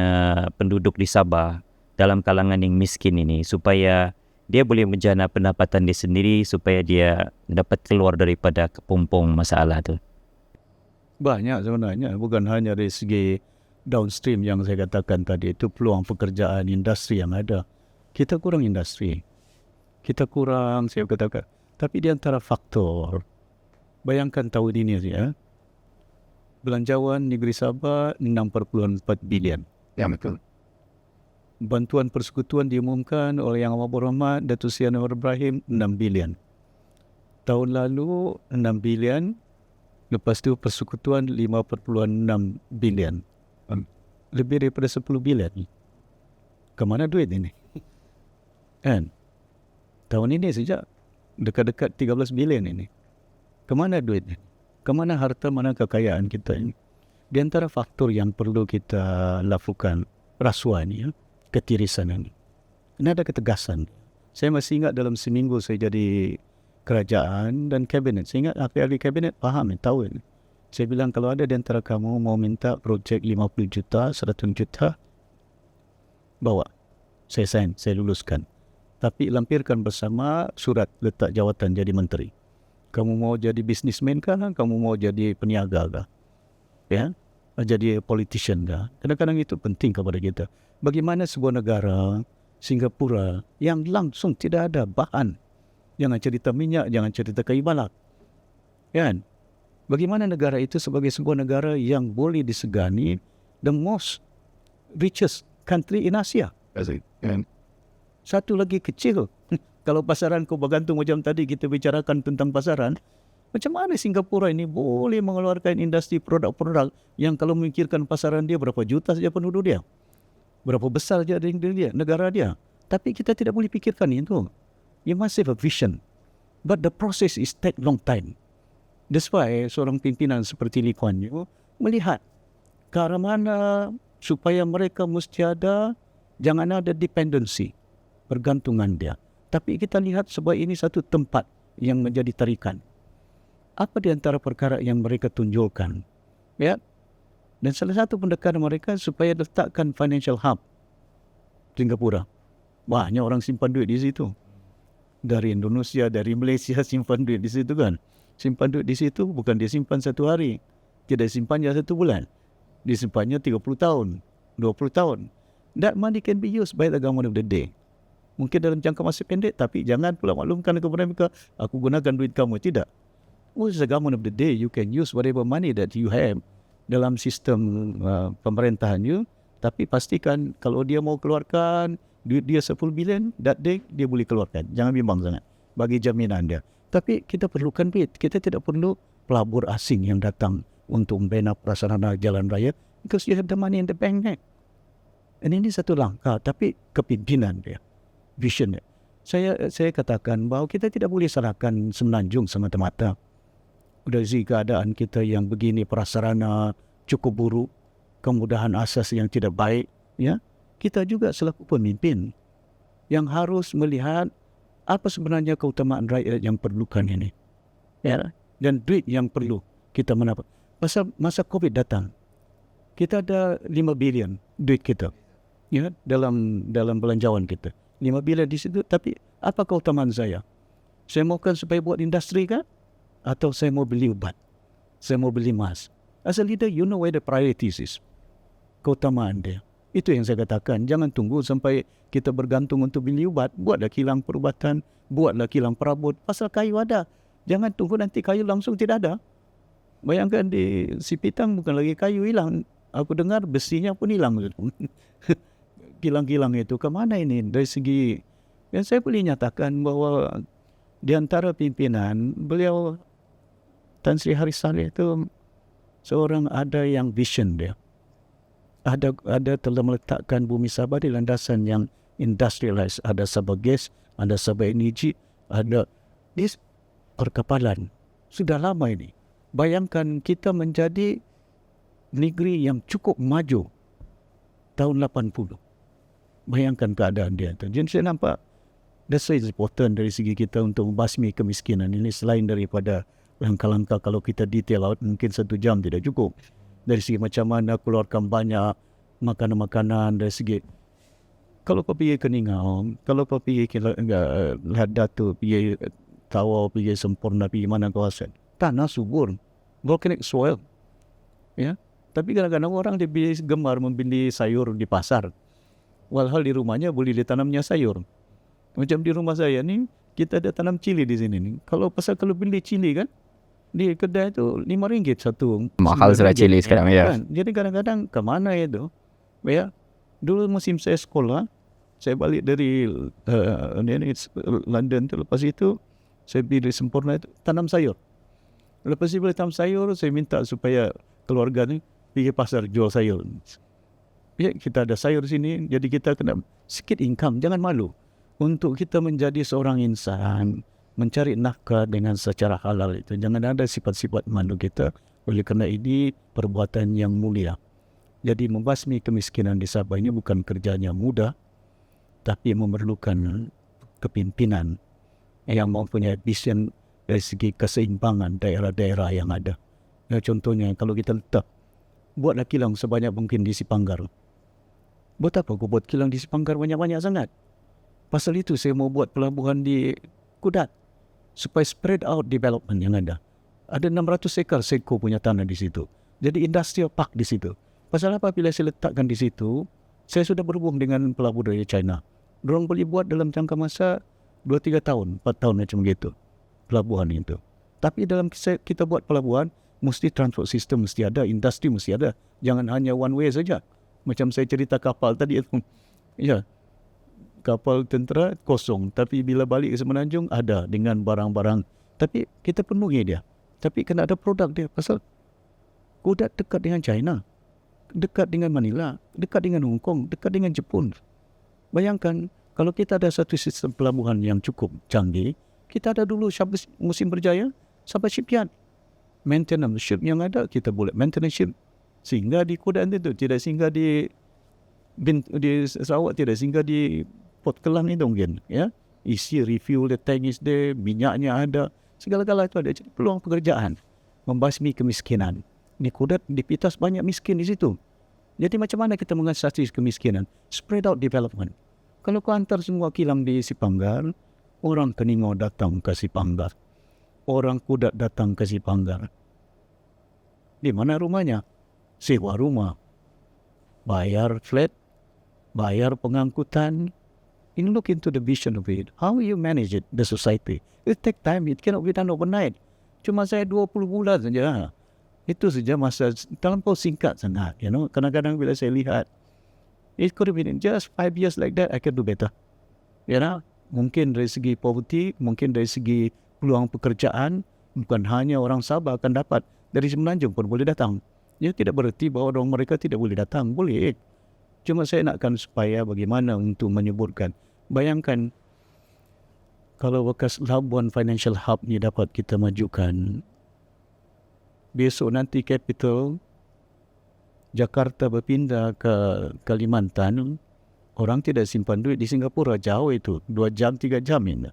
penduduk di Sabah dalam kalangan yang miskin ini, supaya dia boleh menjana pendapatan dia sendiri, supaya dia dapat keluar daripada kepompong masalah tu. Banyak sebenarnya, bukan hanya dari segi downstream yang saya katakan tadi, itu peluang pekerjaan industri yang ada. Kita kurang industri, kita kurang, saya katakan. Tapi di antara faktor, bayangkan tahun ini saja, belanjawan negeri Sabah 6.4 bilion. Ya betul. Bantuan persekutuan diumumkan oleh Yang Amat Berhormat Datuk Seri Anwar Ibrahim 6 bilion. Tahun lalu 6 bilion. Lepas tu persekutuan 5.6 bilion. Lebih daripada 10 bilion. Kemana duit ini? Kan? Tahun ini saja dekat-dekat 13 bilion ini. Kemana duit ini? Kemana harta, mana kekayaan kita ini? Di antara faktor yang perlu kita lakukan rasuah ni, ketirisan ini. Ini ada ketegasan. Saya masih ingat dalam seminggu saya jadi kerajaan dan kabinet. Saya ingat ahli kabinet faham, tahu ini. Saya bilang kalau ada di antara kamu mau minta projek 50 juta, 100 juta, bawa. Saya sign, saya luluskan. Tapi lampirkan bersama surat letak jawatan jadi menteri. Kamu mau jadi businessman kah? Kamu mau jadi peniaga kah? Ya? Jadi politician kah? Kadang-kadang itu penting kepada kita. Bagaimana sebuah negara, Singapura, yang langsung tidak ada bahan. Jangan cerita minyak, jangan cerita kayu balak. Kan? Bagaimana negara itu sebagai sebuah negara yang boleh disegani, the most richest country in Asia. Satu lagi kecil. Kalau pasaran kau bergantung macam tadi kita bicarakan tentang pasaran, macam mana Singapura ini boleh mengeluarkan industri produk-produk yang kalau memikirkan pasaran dia berapa juta saja penduduk dia. Berapa besar saja dia, negara dia. Tapi kita tidak boleh fikirkan itu. You must have a vision. But the process is take long time. That's why seorang pimpinan seperti Lee Kuan Yew melihat ke arah mana supaya mereka mesti ada, jangan ada dependency, pergantungan dia. Tapi kita lihat sebab ini satu tempat yang menjadi tarikan. Apa di antara perkara yang mereka tunjukkan? Ya. Dan salah satu pendekatan mereka supaya letakkan financial hub Singapura. Banyak orang simpan duit di situ. Dari Indonesia, dari Malaysia simpan duit di situ kan. Simpan duit di situ bukan dia simpan satu hari. Tidak simpannya satu bulan. Disimpannya 30 tahun, 20 tahun. That money can be used by the government of the day. Mungkin dalam jangka masa pendek, tapi jangan pula maklumkan kepada mereka, aku gunakan duit kamu. Tidak. As the government of the day, you can use whatever money that you have dalam sistem pemerintahan you. Tapi pastikan kalau dia mau keluarkan duit dia 10 bilion, that day dia boleh keluarkan. Jangan bimbang sangat. Bagi jaminan dia. Tapi kita perlukan duit. Kita tidak perlu pelabur asing yang datang untuk membina prasarana jalan raya. Because you have the money in the bank. Dan ini satu langkah. Tapi kepimpinan dia. Vision dia. Saya katakan bahawa kita tidak boleh salahkan Semenanjung semata-mata. Dari segi keadaan kita yang begini, prasarana cukup buruk, kemudahan asas yang tidak baik, ya, kita juga selaku pemimpin yang harus melihat apa sebenarnya keutamaan rakyat yang perlukan ini, ya, dan duit yang perlu kita mendapat. Masa COVID datang, kita ada 5 bilion duit kita, ya, dalam belanjawan kita, 5 bilion di situ. Tapi apa keutamaan saya? Saya mahukan supaya buat industri kan? Atau saya mau beli ubat, saya mau beli emas, As a leader, you know where the priorities is. Keutamaan dia. Itu yang saya katakan. Jangan tunggu sampai kita bergantung untuk beli ubat. Buatlah kilang perubatan, buatlah kilang perabot. Pasal kayu ada. Jangan tunggu nanti kayu langsung tidak ada. Bayangkan di Sipitang bukan lagi kayu hilang. Aku dengar besinya pun hilang. Kilang-kilang itu ke mana ini? Dari segi, yang saya boleh nyatakan bahawa di antara pimpinan, beliau Tan Sri Haris Saleh itu seorang ada yang vision dia. Ada telah meletakkan Bumi Sabah di landasan yang industrialized. Ada Sabah Gas, ada Sabah Energy, ada di perkapalan. Sudah lama ini. Bayangkan kita menjadi negeri yang cukup maju tahun 80. Bayangkan keadaan dia. Jadi saya nampak that's why it's important dari segi kita untuk membasmi kemiskinan ini, selain daripada langkah-langkah kalau kita detail out mungkin 1 jam tidak cukup. Dari segi macam mana keluarkan banyak makanan-makanan, dari segi kalau kau pergi ke Ningau, kalau kau pergi ke Lahad Datu, pergi Tawau, pergi Sempurna, pergi mana kawasan, tanah subur, volcanic soil. Ya, tapi kadang-kadang orang dia gemar membeli sayur di pasar. Walhal di rumahnya boleh ditanamnya sayur. Macam di rumah saya ni, kita ada tanam cili di sini ni. Kalau beli cili kan, di kedai tu RM5 satu. Mahal sudah cili sekarang ya. Kan? Jadi kadang-kadang ke mana itu? Ya, dulu musim saya sekolah, saya balik dari London tu, lepas itu saya pergi di Sempurna itu tanam sayur. Lepas itu tanam sayur, saya minta supaya keluarga ni pergi pasar jual sayur. Ya, kita ada sayur di sini, jadi kita kena sikit income, jangan malu. Untuk kita menjadi seorang insan, mencari nafkah dengan secara halal itu, jangan ada sifat-sifat malu kita. Oleh kerana ini perbuatan yang mulia. Jadi membasmi kemiskinan di Sabah ini bukan kerjanya mudah, tapi memerlukan kepimpinan yang mempunyai vision dari segi keseimbangan daerah-daerah yang ada. Ya, contohnya kalau kita letak, buatlah kilang sebanyak mungkin di Sipanggar. Buat apa aku buat kilang di Sipanggar banyak-banyak sangat? Pasal itu saya mau buat pelabuhan di Kudat supaya spread out development yang ada. Ada 600 ekar Sedco punya tanah di situ. Jadi industrial park di situ. Pasal apa bila saya letakkan di situ, saya sudah berhubung dengan pelabur dari China. Diorang boleh buat dalam jangka masa 2-3 tahun, 4 tahun macam gitu. Pelabuhan itu. Tapi dalam kita buat pelabuhan, mesti transport system mesti ada, industri mesti ada. Jangan hanya one way saja. Macam saya cerita kapal tadi itu. Ya, kapal tentera kosong. Tapi bila balik ke Semenanjung, ada dengan barang-barang. Tapi kita penuhi dia. Tapi kena ada produk dia. Pasal Kudat dekat dengan China. Dekat dengan Manila. Dekat dengan Hong Kong. Dekat dengan Jepun. Bayangkan, kalau kita ada satu sistem pelabuhan yang cukup canggih, kita ada dulu musim berjaya sampai shipyard. Maintenance ship yang ada, kita boleh maintenance ship. Singgah di Kudat itu, tidak singgah di Sarawak, tidak singgah di Port Kelang itu mungkin. Ya? Isi refuel, the tank is there, minyaknya ada, segala-gala itu ada. Jadi peluang pekerjaan, membasmi kemiskinan. Di Kudat, di Pitas banyak miskin di situ. Jadi macam mana kita mengatasi kemiskinan? Spread out development. Kalau kau hantar semua kilang di Sipanggar, orang Keningau datang ke Sipanggar. Orang Kudat datang ke Sipanggar. Di mana rumahnya? Sewa rumah, bayar flat, bayar pengangkutan. You look into the vision of it. How you manage it, the society. It take time. It cannot be done overnight. Cuma saya 20 bulan saja. Itu saja masa terlampau singkat sangat. You know, kadang-kadang bila saya lihat, it could have been just 5 years like that. I can do better. You know, mungkin dari segi poverty, mungkin dari segi peluang pekerjaan, bukan hanya orang Sabah akan dapat, dari Semenanjung pun boleh datang. Ya, tidak berarti bahawa orang mereka tidak boleh datang. Boleh. Cuma saya nakkan supaya bagaimana untuk menyebutkan. Bayangkan, kalau bekas Labuan Financial Hub ni dapat kita majukan, besok nanti capital Jakarta berpindah ke Kalimantan, orang tidak simpan duit di Singapura, jauh itu. 2 jam, 3 jam ini.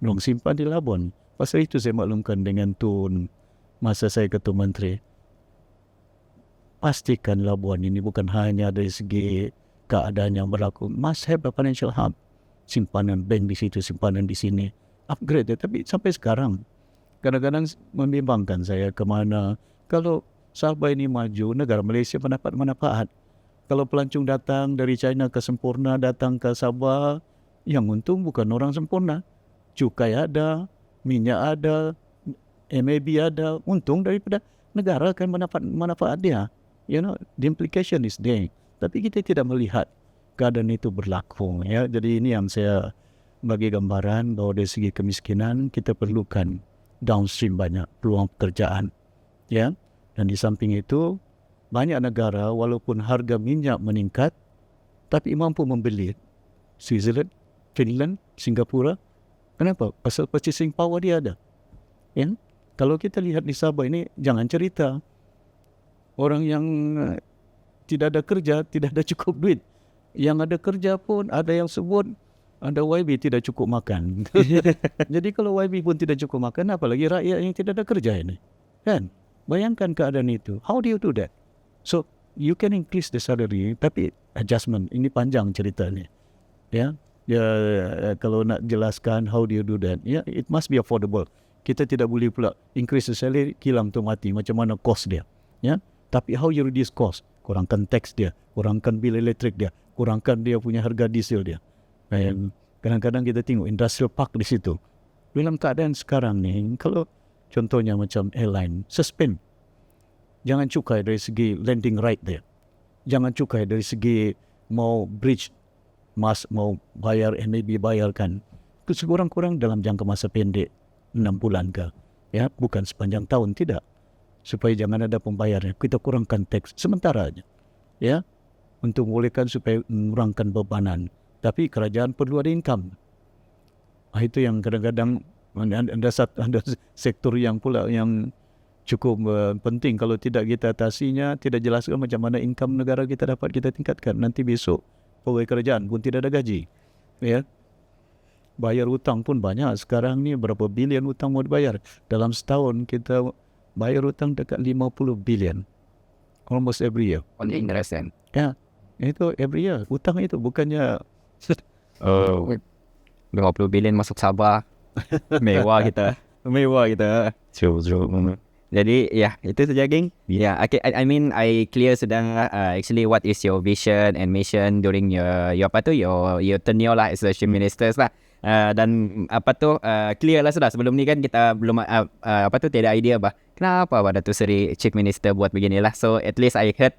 Mereka simpan di Labuan. Pasal itu saya maklumkan dengan Tun, masa saya Ketua Menteri. Pastikan Labuan ini bukan hanya dari segi keadaan yang berlaku. Must have a financial hub. Simpanan bank di situ, simpanan di sini. Upgrade. Tapi sampai sekarang, kadang-kadang membimbangkan saya ke mana. Kalau Sabah ini maju, negara Malaysia mendapat manfaat. Kalau pelancong datang dari China ke Sempurna, datang ke Sabah, yang untung bukan orang Sempurna. Cukai ada, minyak ada, MAB ada, untung daripada negara akan mendapat manfaat dia. You know, the implication is there. Tapi kita tidak melihat keadaan itu berlaku. Ya, jadi ini yang saya bagi gambaran bahawa dari segi kemiskinan kita perlukan downstream banyak peluang pekerjaan. Ya, dan di samping itu banyak negara walaupun harga minyak meningkat tapi mampu membeli. Switzerland, Finland, Singapura. Kenapa? Pasal purchasing power dia ada. Ya? Kalau kita lihat di Sabah ini, jangan cerita orang yang tidak ada kerja, tidak ada cukup duit. Yang ada kerja pun ada yang sebut ada YB tidak cukup makan. Jadi kalau YB pun tidak cukup makan, apalagi rakyat yang tidak ada kerja ini. Kan? Bayangkan keadaan itu. How do you do that? So, you can increase the salary, tapi adjustment. Ini panjang ceritanya. Ya, kalau nak jelaskan how do you do that, ya, it must be affordable. Kita tidak boleh pula increase the salary, kilang tu mati. Macam mana cost dia. Ya, tapi how you reduce cost? Kurangkan tax dia, kurangkan bil elektrik dia, kurangkan dia punya harga diesel dia. Kadang-kadang kita tengok industrial park di situ. Dalam keadaan sekarang ni, kalau contohnya macam airline, suspend. Jangan cukai dari segi landing right dia. Jangan cukai dari segi mau bridge, mau bayar MAB bayarkan. Itu sekurang-kurang dalam jangka masa pendek, 6 bulan ke. Ya, bukan sepanjang tahun, tidak. Supaya jangan ada pembayaran. Kita kurangkan tax sementara aja. Ya, untuk membolehkan supaya mengurangkan bebanan. Tapi kerajaan perlu ada income. Itu yang kadang-kadang ada sektor yang pula yang cukup penting. Kalau tidak kita atasinya, tidak jelaskan macam mana income negara kita dapat kita tingkatkan. Nanti besok pegawai kerajaan pun tidak ada gaji. Ya, bayar hutang pun banyak. Sekarang ni berapa bilion hutang mau dibayar. Dalam setahun kita bayar hutang dekat 50 bilion. Almost every year. Only interest kan? Ya, itu every year. Hutang itu bukannya 50 bilion masuk Sabah. Mewah kita. Mewah kita. True. Jadi itu saja geng. Okay, I mean I clear sudah actually what is your vision and mission during your tenure lah as a chief minister lah. Dan clear lah sudah. Sebelum ni kan kita belum tidak idea kenapa Datuk Seri Chief Minister buat beginilah. So at least I heard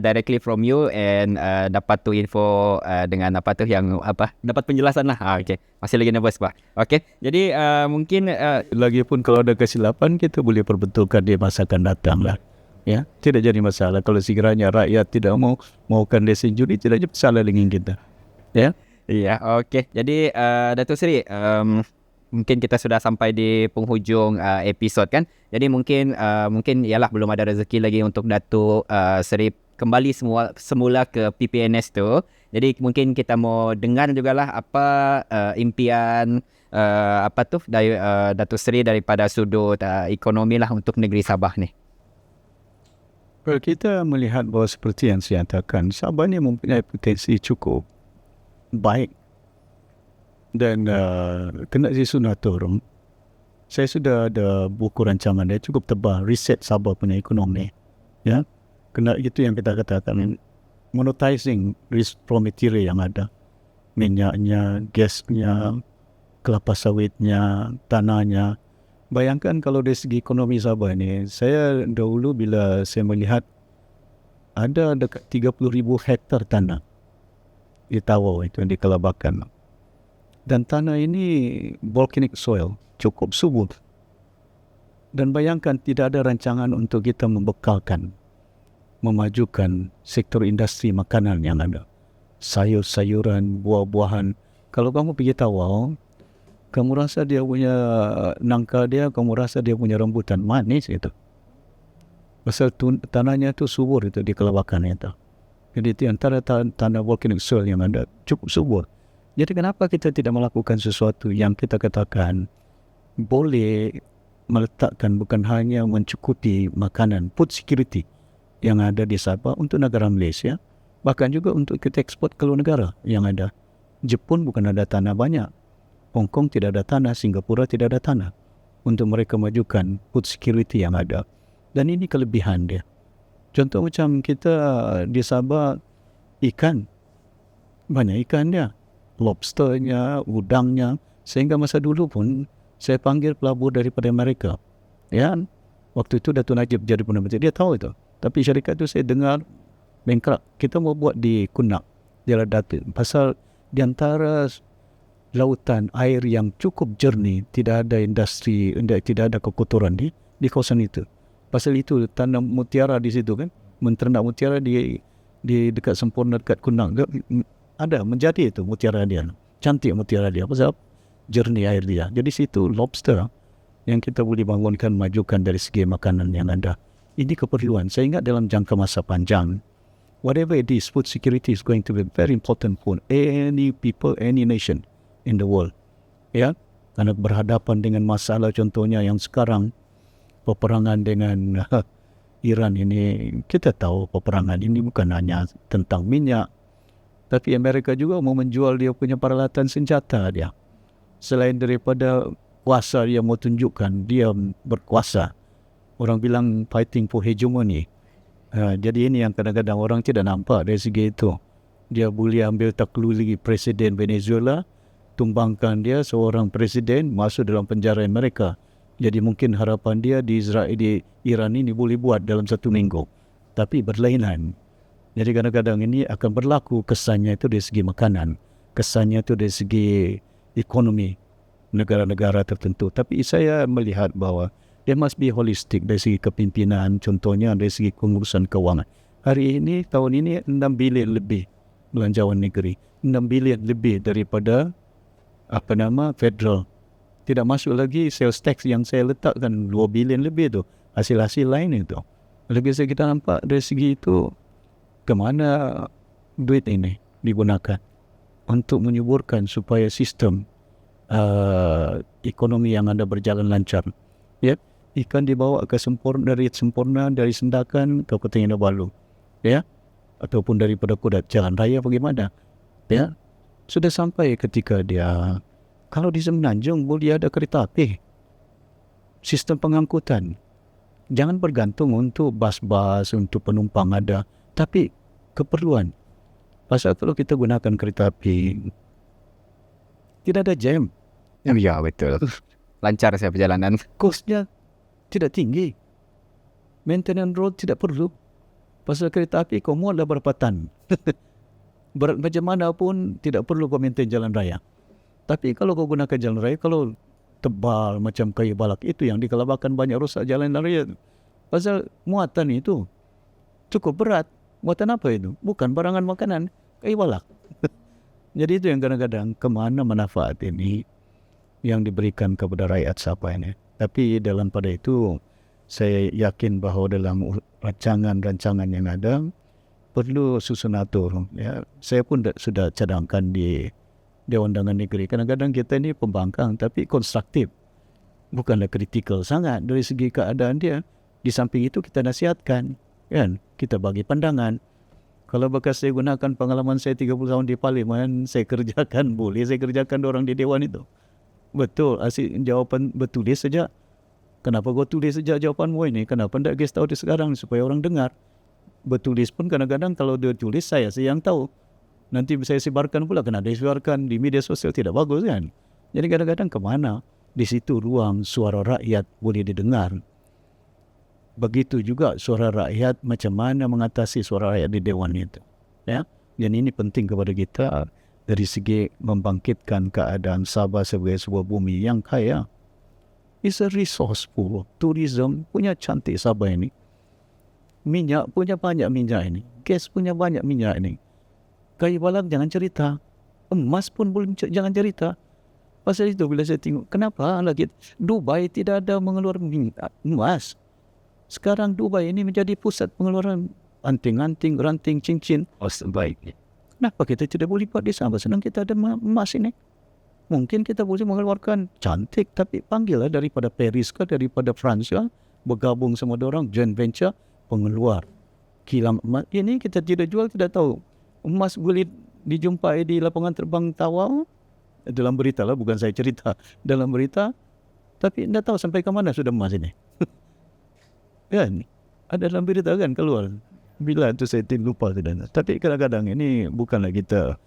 directly from you and dapat tu info dengan yang dapat penjelasan lah. Okay. Masih lagi nervous Okay. Jadi mungkin lagipun kalau ada kesilapan kita boleh perbetulkan di masa akan datang lah. Ya, tidak jadi masalah. Kalau sekiranya rakyat tidak maukan lesen judi, tidak ada masalah dengan kita. Ya. Ya, okay. Jadi Datuk Seri, mungkin kita sudah sampai di penghujung episod kan. Jadi mungkin ialah belum ada rezeki lagi untuk Datuk Seri kembali semula ke PPNS tu. Jadi mungkin kita mau dengar jugalah apa impian dari Datuk Seri daripada sudut ekonomi lah untuk negeri Sabah ni. Well, kita melihat bahawa seperti yang saya katakan, Sabah ni mempunyai potensi cukup baik. Dan kena disusun atur. Saya sudah ada buku rancangan dia cukup tebal, riset Sabah punya ekonomi. Ya, kena itu yang kita katakan, monetizing raw material yang ada, minyaknya, gasnya, kelapa sawitnya, tanahnya. Bayangkan kalau dari segi ekonomi Sabah ni, saya dahulu bila saya melihat ada dekat 30,000 hektar tanah di Tawau itu di Kelabakan. Dan tanah ini volcanic soil, cukup subur. Dan bayangkan tidak ada rancangan untuk kita membekalkan, memajukan sektor industri makanan yang ada. Sayur-sayuran, buah-buahan. Kalau kamu pergi Tawau, kamu rasa dia punya nangka dia, kamu rasa dia punya rambutan manis itu. Pasal tanahnya itu subur itu di Kelabakan itu. Jadi itu antara tanah volcanic soil yang ada cukup subur. Jadi kenapa kita tidak melakukan sesuatu yang kita katakan boleh meletakkan bukan hanya mencukupi makanan, food security yang ada di Sabah untuk negara Malaysia, bahkan juga untuk kita ekspor ke luar negara yang ada. Jepun bukan ada tanah banyak. Hong Kong tidak ada tanah, Singapura tidak ada tanah. Untuk mereka majukan food security yang ada. Dan ini kelebihan dia. Contoh macam kita di Sabah, ikan, banyak ikan dia, lobsternya, udangnya, sehingga masa dulu pun saya panggil pelabur daripada Amerika. Ya, waktu itu Datuk Najib jadi Perdana Menteri, dia tahu itu. Tapi syarikat itu saya dengar bankrupt. Kita mau buat di Kunak, di Datuk, pasal di antara lautan air yang cukup jernih, tidak ada industri, tidak ada kekotoran di kawasan itu. Pasal itu tanam mutiara di situ kan, menternak mutiara di dekat Sempurna, dekat Kunak, ada menjadi itu mutiara dia, cantik mutiara dia, pasal jernih air dia. Jadi situ lobster yang kita boleh bangunkan, majukan dari segi makanan yang ada. Ini keperluan. Saya ingat dalam jangka masa panjang, whatever it is, food security is going to be very important for any people, any nation in the world. Ya, karena berhadapan dengan masalah contohnya yang sekarang, peperangan dengan Iran ini, kita tahu peperangan ini bukan hanya tentang minyak, tapi Amerika juga mau menjual dia punya peralatan senjata dia. Selain daripada kuasa dia mau tunjukkan dia berkuasa, orang bilang fighting for hegemony. Jadi ini yang kadang-kadang orang tidak nampak dari segi itu. Dia boleh ambil takluli Presiden Venezuela, tumbangkan dia seorang presiden, masuk dalam penjara Amerika. Jadi mungkin harapan dia di Israel, di Iran ini boleh buat dalam 1 minggu. Tapi berlainan. Jadi kadang-kadang ini akan berlaku kesannya itu dari segi makanan, kesannya itu dari segi ekonomi negara-negara tertentu. Tapi saya melihat bahawa there must be holistic dari segi kepimpinan, contohnya dari segi pengurusan kewangan. Hari ini, tahun ini 6 bilion lebih belanjawan negeri. 6 bilion lebih daripada federal. Tidak masuk lagi sales tax yang saya letakkan 2 bilion lebih tu. Hasil-hasil lain itu. Lagi saya kita nampak dari segi itu, kemana duit ini digunakan untuk menyuburkan supaya sistem ekonomi yang ada berjalan lancar. Ya, ikan dibawa ke dari Sendakan ke Kota Kinabalu. Ya, ataupun daripada Kudat jalan raya bagaimana? Ya, sudah sampai ketika dia, kalau di Semenanjung boleh ada kereta api, sistem pengangkutan. Jangan bergantung untuk bas-bas, untuk penumpang ada, tapi keperluan. Pasal kalau kita gunakan kereta api, tidak ada jam. Ya, betul. Lancar saya perjalanan. Kosnya tidak tinggi. Maintenance road tidak perlu. Pasal kereta api kau muatlah berapa tan. Berat macam mana pun tidak perlu kau maintain jalan raya. Tapi kalau kau gunakan jalan raya, kalau tebal macam kayu balak, itu yang dikelabakan banyak rosak jalan raya. Pasal muatan itu cukup berat. Muatan apa itu? Bukan barangan makanan, kayu balak. Jadi itu yang kadang-kadang kemana manfaat ini yang diberikan kepada rakyat Sabah ini. Tapi dalam pada itu, saya yakin bahawa dalam rancangan-rancangan yang ada, perlu susun atur. Ya. Saya pun sudah cadangkan di Dewan Undangan Negeri. Kadang-kadang kita ini pembangkang tapi konstruktif. Bukanlah kritikal sangat dari segi keadaan dia. Di samping itu kita nasihatkan. Kan? Kita bagi pandangan. Kalau bekas saya gunakan pengalaman saya 30 tahun di Parlimen, saya kerjakan, boleh saya kerjakan orang di Dewan itu. Betul, asyik jawapan bertulis saja. Kenapa kau tulis saja jawapanmu ini? Kenapa tidak guys tahu di sekarang supaya orang dengar? Bertulis pun kadang-kadang kalau dia tulis saya yang tahu. Nanti saya sebarkan pula, kena disebarkan di media sosial, tidak bagus kan? Jadi kadang-kadang kemana? Di situ ruang suara rakyat boleh didengar. Begitu juga suara rakyat, macam mana mengatasi suara rakyat di Dewan itu. Ya? Dan ini penting kepada kita dari segi membangkitkan keadaan Sabah sebagai sebuah bumi yang kaya. It's a resourceful. Tourism punya cantik Sabah ini. Minyak punya banyak minyak ini. Gas punya banyak minyak ini. Kayu balak jangan cerita. Emas pun boleh jangan cerita. Pasal itu bila saya tengok, kenapa lagi Dubai tidak ada mengeluarkan emas? Sekarang Dubai ini menjadi pusat pengeluaran anting-anting, ranting, cincin. Sebaiknya. Kenapa kita tidak boleh buat di Sabah? Senang kita ada emas ini. Mungkin kita boleh mengeluarkan cantik, tapi panggillah daripada Paris ke, daripada France ke, bergabung sama orang, joint venture, pengeluar kilang emas. Ini kita tidak jual, tidak tahu. Emas boleh dijumpai di lapangan terbang Tawau. Dalam berita lah, bukan saya cerita. Dalam berita, tapi tidak tahu sampai ke mana sudah emas ini. Kan? Ada dalam berita kan keluar. Bila tu saya lupa sudah. Tapi kadang-kadang ini bukanlah kita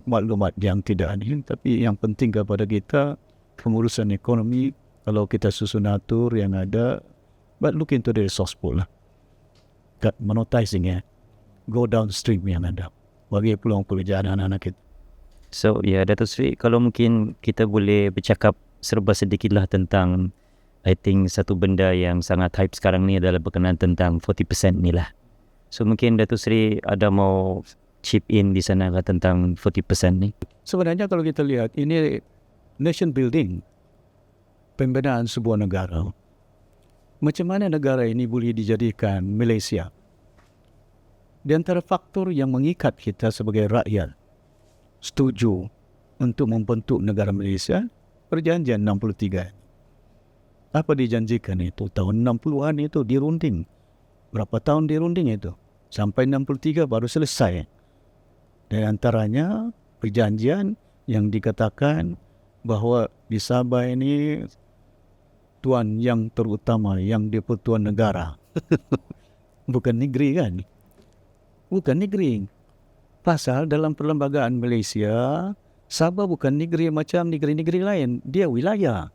maklumat yang tidak ni, tapi yang penting kepada kita pengurusan ekonomi, kalau kita susun atur yang ada, but look into the resource pool lah. Monetizing go downstream yang ada, bagi peluang pekerjaan anak-anak kita. So Datuk Seri, kalau mungkin kita boleh bercakap serba sedikitlah tentang, I think satu benda yang sangat hype sekarang ni adalah berkenaan tentang 40% ni lah. So mungkin Datuk Seri ada mau chip in di sana lah tentang 40% ni. Sebenarnya kalau kita lihat, ini nation building, pembinaan sebuah negara. Macam mana negara ini boleh dijadikan Malaysia? Di antara faktor yang mengikat kita sebagai rakyat setuju untuk membentuk negara Malaysia, perjanjian 63. Apa dijanjikan itu? Tahun 60-an itu dirunding. Berapa tahun dirunding itu? Sampai 63 baru selesai. Dan antaranya perjanjian yang dikatakan bahawa di Sabah ini tuan yang terutama, yang di-Pertuan Negara. Bukan negeri kan? Bukan negeri. Pasal dalam perlembagaan Malaysia, Sabah bukan negeri macam negeri-negeri lain. Dia wilayah.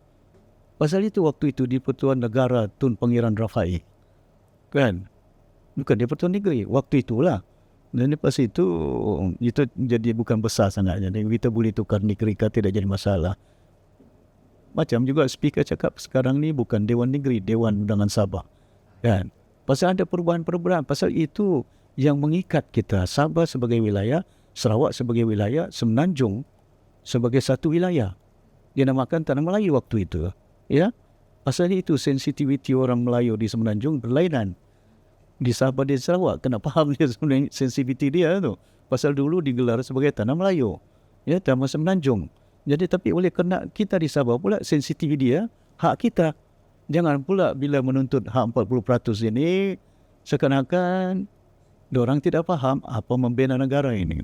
Pasal itu waktu itu di-Pertuan Negara Tun Pangeran Rafai. Kan? Bukan di-Pertuan Negeri. Waktu itulah. Dan lepas itu jadi bukan besar sangat. Jadi kita boleh tukar negeri, tidak jadi masalah. Macam juga speaker cakap sekarang ni bukan Dewan Negeri, Dewan Undangan Sabah. Kan? Pasal ada perubahan-perubahan. Pasal itu yang mengikat kita. Sabah sebagai wilayah, Sarawak sebagai wilayah, Semenanjung sebagai satu wilayah. Dia namakan Tanah Melayu waktu itu. Ya, pasal itu sensitiviti orang Melayu di Semenanjung berlainan. Di Sabah dan Sarawak, kena faham dia sebenarnya sensitiviti dia tu. Pasal dulu digelar sebagai Tanah Melayu. Ya, Tanah Semenanjung. Jadi tapi oleh kerana kita di Sabah pula sensitiviti dia, hak kita. Jangan pula bila menuntut hak 40% ini, seakan-akan diorang tidak faham apa membina negara ini.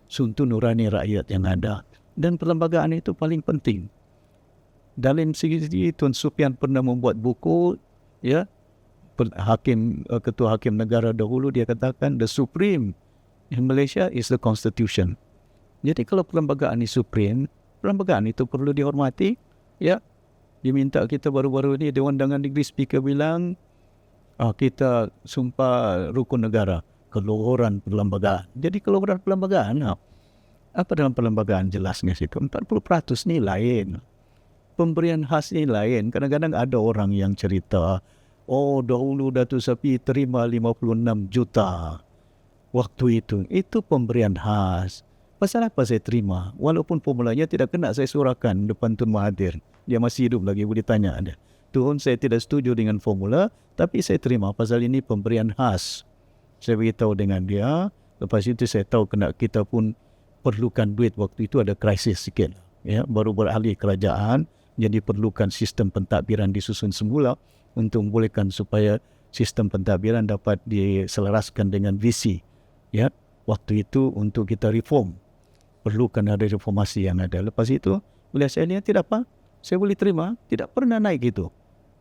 Suntuk nurani rakyat yang ada. Dan perlembagaan itu paling penting. Dalam segi Tuan Supian pernah membuat buku, ya, ketua hakim negara dahulu, dia katakan the supreme in Malaysia is the constitution. Jadi kalau perlembagaan ini supreme, perlembagaan itu perlu dihormati. Ya, diminta kita baru-baru ini Dewan Undangan Negeri speaker bilang kita sumpah rukun negara, keluhuran perlembagaan. Jadi keluhuran perlembagaan, apa dalam perlembagaan jelasnya situ? 40% ni lain. Pemberian khas ni lain. Kadang-kadang ada orang yang cerita, dahulu Datuk Sapi terima 56 juta waktu itu. Itu pemberian khas. Pasal apa saya terima? Walaupun formulanya tidak kena saya surahkan depan Tun Mahathir. Dia masih hidup lagi, boleh tanya dia. Tuan, saya tidak setuju dengan formula, tapi saya terima pasal ini pemberian khas. Saya beritahu dengan dia. Lepas itu saya tahu kena kita pun perlukan duit waktu itu, ada krisis sikit. Ya, baru beralih kerajaan. Jadi perlukan sistem pentadbiran disusun semula untuk membolehkan supaya sistem pentadbiran dapat diselaraskan dengan visi. Ya, waktu itu untuk kita reform, perlukan ada reformasi yang ada. Lepas itu, bila saya lihat tidak apa, saya boleh terima, tidak pernah naik itu.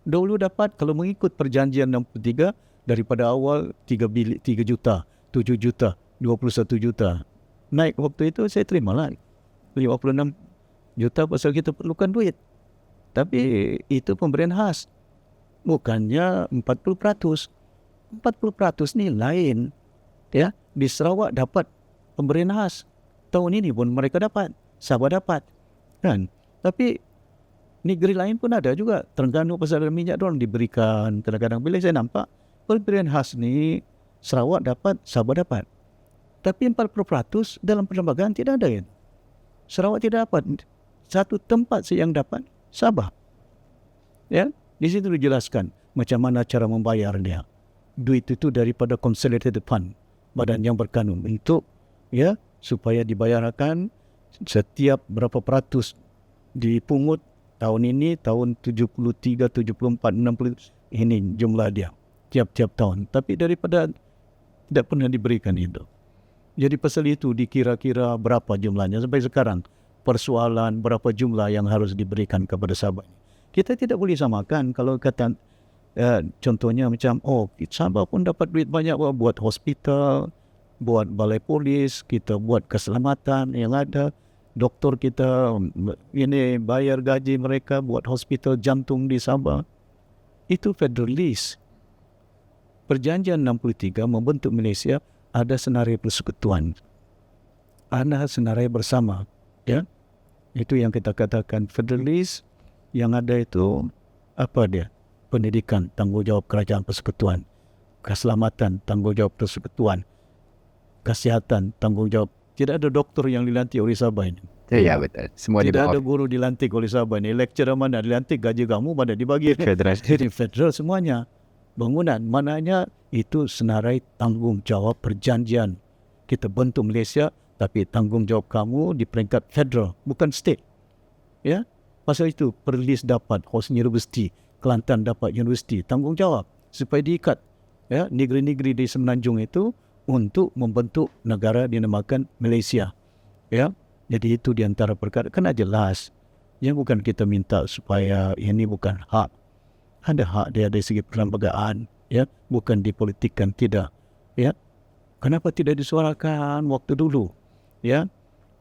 Dahulu dapat, kalau mengikut perjanjian 63, daripada awal 3 juta, 7 juta, 21 juta. Naik waktu itu, saya terimalah 56 juta pasal kita perlukan duit. Tapi itu pemberian khas. Bukannya 40%. 40% ni lain. Ya, di Sarawak dapat pemberian khas. Tahun ini pun mereka dapat. Sabah dapat. Kan? Tapi negeri lain pun ada juga. Terengganu pasal minyak diorang diberikan. Kadang-kadang bila saya nampak pemberian khas ni Sarawak dapat, Sabah dapat. Tapi 40% dalam perlembagaan tidak ada. Sarawak tidak dapat. Satu tempat saja yang dapat, Sabah. Ya, di situ dijelaskan macam mana cara membayar dia. Duit itu daripada Consolidated Fund, badan yang berkanun, untuk ya supaya dibayarkan setiap berapa peratus dipungut tahun ini, tahun 73, 74, 60, ini jumlah dia tiap-tiap tahun. Tapi daripada tidak pernah diberikan itu. Jadi pasal itu dikira-kira berapa jumlahnya sampai sekarang. Persoalan berapa jumlah yang harus diberikan kepada Sabah. Kita tidak boleh samakan kalau kata Contohnya macam Sabah pun dapat duit banyak buat hospital, buat balai polis, kita buat keselamatan yang ada, doktor kita ini bayar gaji mereka buat hospital jantung di Sabah. Itu federalist. Perjanjian 63 membentuk Malaysia ada senarai persekutuan, ada senarai bersama, ya. Itu yang kita katakan federalist. Yang ada itu apa dia? Pendidikan, tanggungjawab kerajaan persekutuan. Keselamatan, tanggungjawab persekutuan. Kesihatan, tanggungjawab. Tidak ada doktor yang dilantik oleh Sabah ini. Ya, betul. Semua Tidak di ada bawah guru dilantik oleh Sabah ini. Lecturer mana dilantik, gaji kamu mana dibagi. federal. Jadi federal semuanya. Bangunan, maknanya itu senarai tanggungjawab perjanjian. Kita bentuk Malaysia, tapi tanggungjawab kamu di peringkat federal, bukan state. Ya, pasal itu Perlis dapat Hosni University, Kelantan dapat universiti, tanggungjawab supaya diikat, ya, negeri-negeri di Semenanjung itu untuk membentuk negara dinamakan Malaysia. Ya, jadi itu di antara perkara kena jelas. Yang bukan kita minta supaya ini bukan hak. Ada hak dia dari segi perlembagaan, ya, bukan dipolitikkan, tidak, ya. Kenapa tidak disuarakan waktu dulu, ya?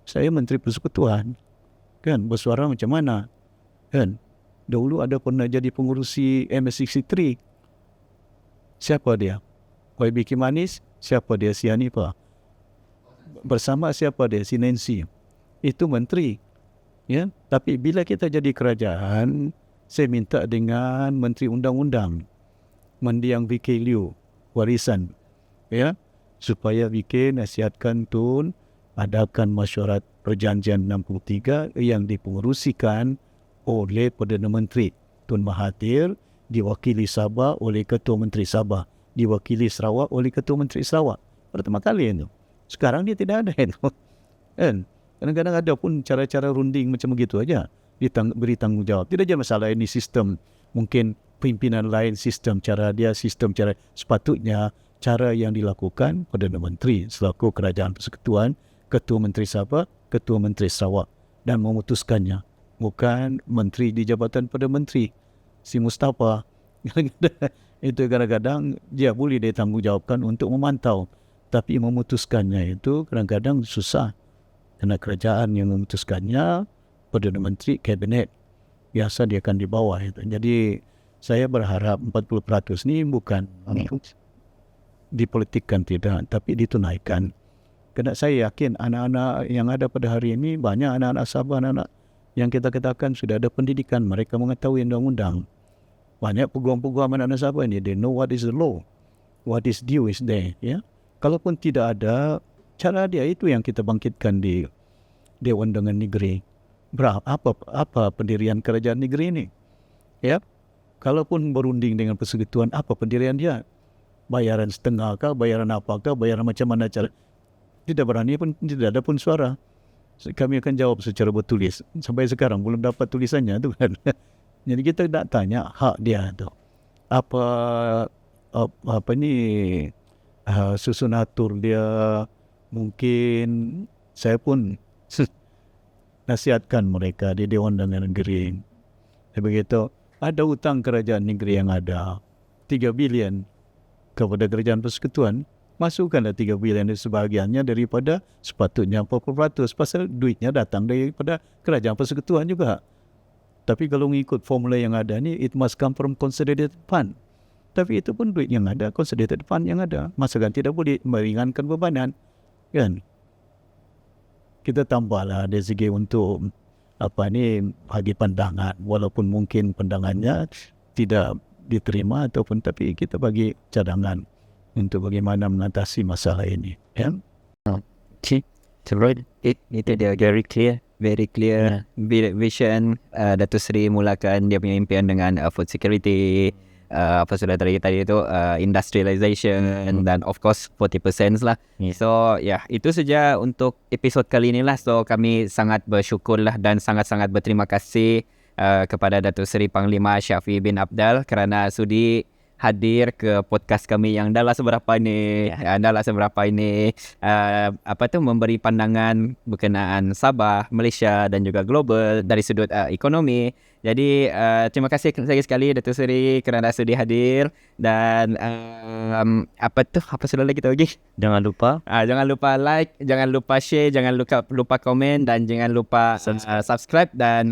Saya Menteri Persekutuan, kan, bersuara macam mana, kan? Dahulu ada pernah jadi pengurusi MS63. Siapa dia? YB Kimanis. Siapa dia? Si Hanifah. Bersama siapa dia? Si Nancy. Itu menteri, ya. Tapi bila kita jadi kerajaan, saya minta dengan Menteri Undang-Undang Mendiang VK Liu warisan, ya, supaya VK nasihatkan Tun adakan mesyuarat perjanjian 63 yang dipengerusikan oleh Perdana Menteri Tun Mahathir, diwakili Sabah oleh Ketua Menteri Sabah, diwakili Sarawak oleh Ketua Menteri Sarawak. Pertama kali itu. Sekarang dia tidak ada itu. Kan? Kadang-kadang ada pun cara-cara runding macam begitu aja. Beri tanggungjawab. Tidak ada masalah ini sistem. Mungkin pimpinan lain sistem cara dia, sistem cara sepatutnya cara yang dilakukan Perdana Menteri selaku Kerajaan Persekutuan, Ketua Menteri Sabah, Ketua Menteri Sarawak dan memutuskannya. Bukan Menteri di Jabatan Perdana Menteri. Si Mustafa. Itu kadang-kadang dia boleh ditanggungjawabkan untuk memantau. Tapi memutuskannya itu kadang-kadang susah. Kerana kerajaan yang memutuskannya Perdana Menteri, Kabinet. Biasa dia akan di bawah itu. Jadi saya berharap 40% ni bukan dipolitikkan, tidak, tapi ditunaikan. Kerana saya yakin anak-anak yang ada pada hari ini, banyak anak-anak Sabah, anak-anak yang kita katakan sudah ada pendidikan, mereka mengetahui undang-undang. Banyak peguam-peguam anak-anak Sabah ini, they know what is the law, what is due is there. Ya? Kalaupun tidak ada, cara dia itu yang kita bangkitkan di Dewan Undangan Negeri. Apa pendirian kerajaan negeri ini? Ya, kalaupun berunding dengan persekutuan, apa pendirian dia? Bayaran setengah kah, bayaran apakah, bayaran macam mana cara? Tidak berani pun, tidak ada pun suara. Kami akan jawab secara bertulis. Sampai sekarang belum dapat tulisannya tu kan. Jadi kita nak tanya hak dia tu. Apa ni susun atur dia, mungkin saya pun nasihatkan mereka di Dewan Undangan Negeri. Begitu, ada hutang kerajaan negeri yang ada 3 bilion kepada kerajaan persekutuan, masukkanlah 3 bilion sebahagiannya daripada sepatutnya 40%, pasal duitnya datang daripada kerajaan persekutuan juga. Tapi kalau mengikut formula yang ada ni, it must come from consolidated fund. Tapi itu pun duit yang ada, consolidated fund yang ada. Masakan tidak boleh meringankan bebanan, kan? Kita tambahlah dari segi untuk bagi pandangan, walaupun mungkin pandangannya tidak diterima ataupun, tapi kita bagi cadangan untuk bagaimana mengatasi masalah ini, ya. Itu dia very clear vision. Datuk Seri mulakan dia punya impian dengan food security, apa sudah tadi itu industrialization dan of course 40% lah. So itu saja untuk episod kali ini lah. So kami sangat bersyukur lah dan sangat-sangat berterima kasih kepada Datuk Seri Panglima Shafie bin Apdal kerana sudi hadir ke podcast kami yang dah lah seberapa ni memberi pandangan berkenaan Sabah, Malaysia dan juga global dari sudut ekonomi. Jadi terima kasih sekali Datuk Seri kerana sudi hadir dan apa sudah lagi tahu lagi? Jangan lupa Jangan lupa like, jangan lupa share, jangan lupa komen dan jangan lupa subscribe dan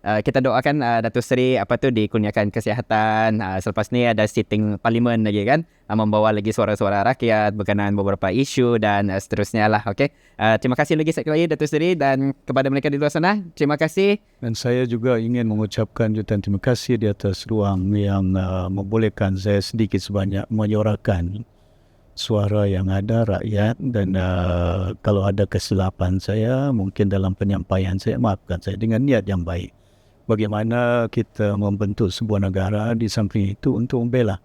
kita doakan Datuk Seri dikurniakan kesihatan. Selepas ni ada sitting parlimen lagi kan, membawa lagi suara-suara rakyat berkenaan beberapa isu dan seterusnya lah. Okay. Terima kasih lagi sekali Datuk Seri dan kepada mereka di luar sana, terima kasih. Dan saya juga ingin mengucapkan jutaan terima kasih di atas ruang yang membolehkan saya sedikit sebanyak menyuarakan suara yang ada rakyat dan kalau ada kesilapan saya mungkin dalam penyampaian saya, maafkan saya dengan niat yang baik. Bagaimana kita membentuk sebuah negara di samping itu untuk membela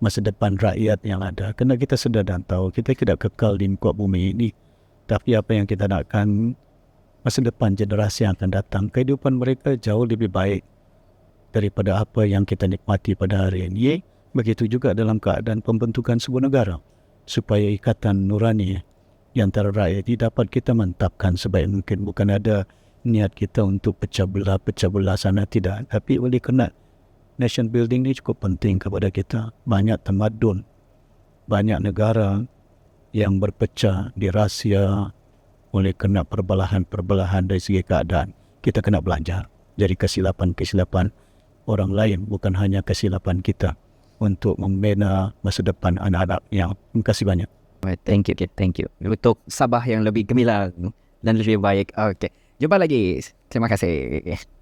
masa depan rakyat yang ada. Kerana kita sedar dan tahu kita tidak kekal di muka bumi ini. Tapi apa yang kita nakkan masa depan generasi yang akan datang, kehidupan mereka jauh lebih baik daripada apa yang kita nikmati pada hari ini. Begitu juga dalam keadaan pembentukan sebuah negara. Supaya ikatan nurani di antara rakyat ini dapat kita mantapkan sebaik mungkin. Bukan ada niat kita untuk pecah belah sana, tidak. Tapi oleh kerana nation building ni cukup penting kepada kita. Banyak tamadun, banyak negara yang berpecah di rahsia oleh kerana perbelahan dari segi keadaan. Kita kena belajar dari kesilapan-kesilapan orang lain, bukan hanya kesilapan kita untuk membina masa depan anak-anak yang. Terima kasih banyak. Thank you. Untuk Sabah yang lebih gemilang dan lebih baik. Okay. Jumpa lagi. Terima kasih.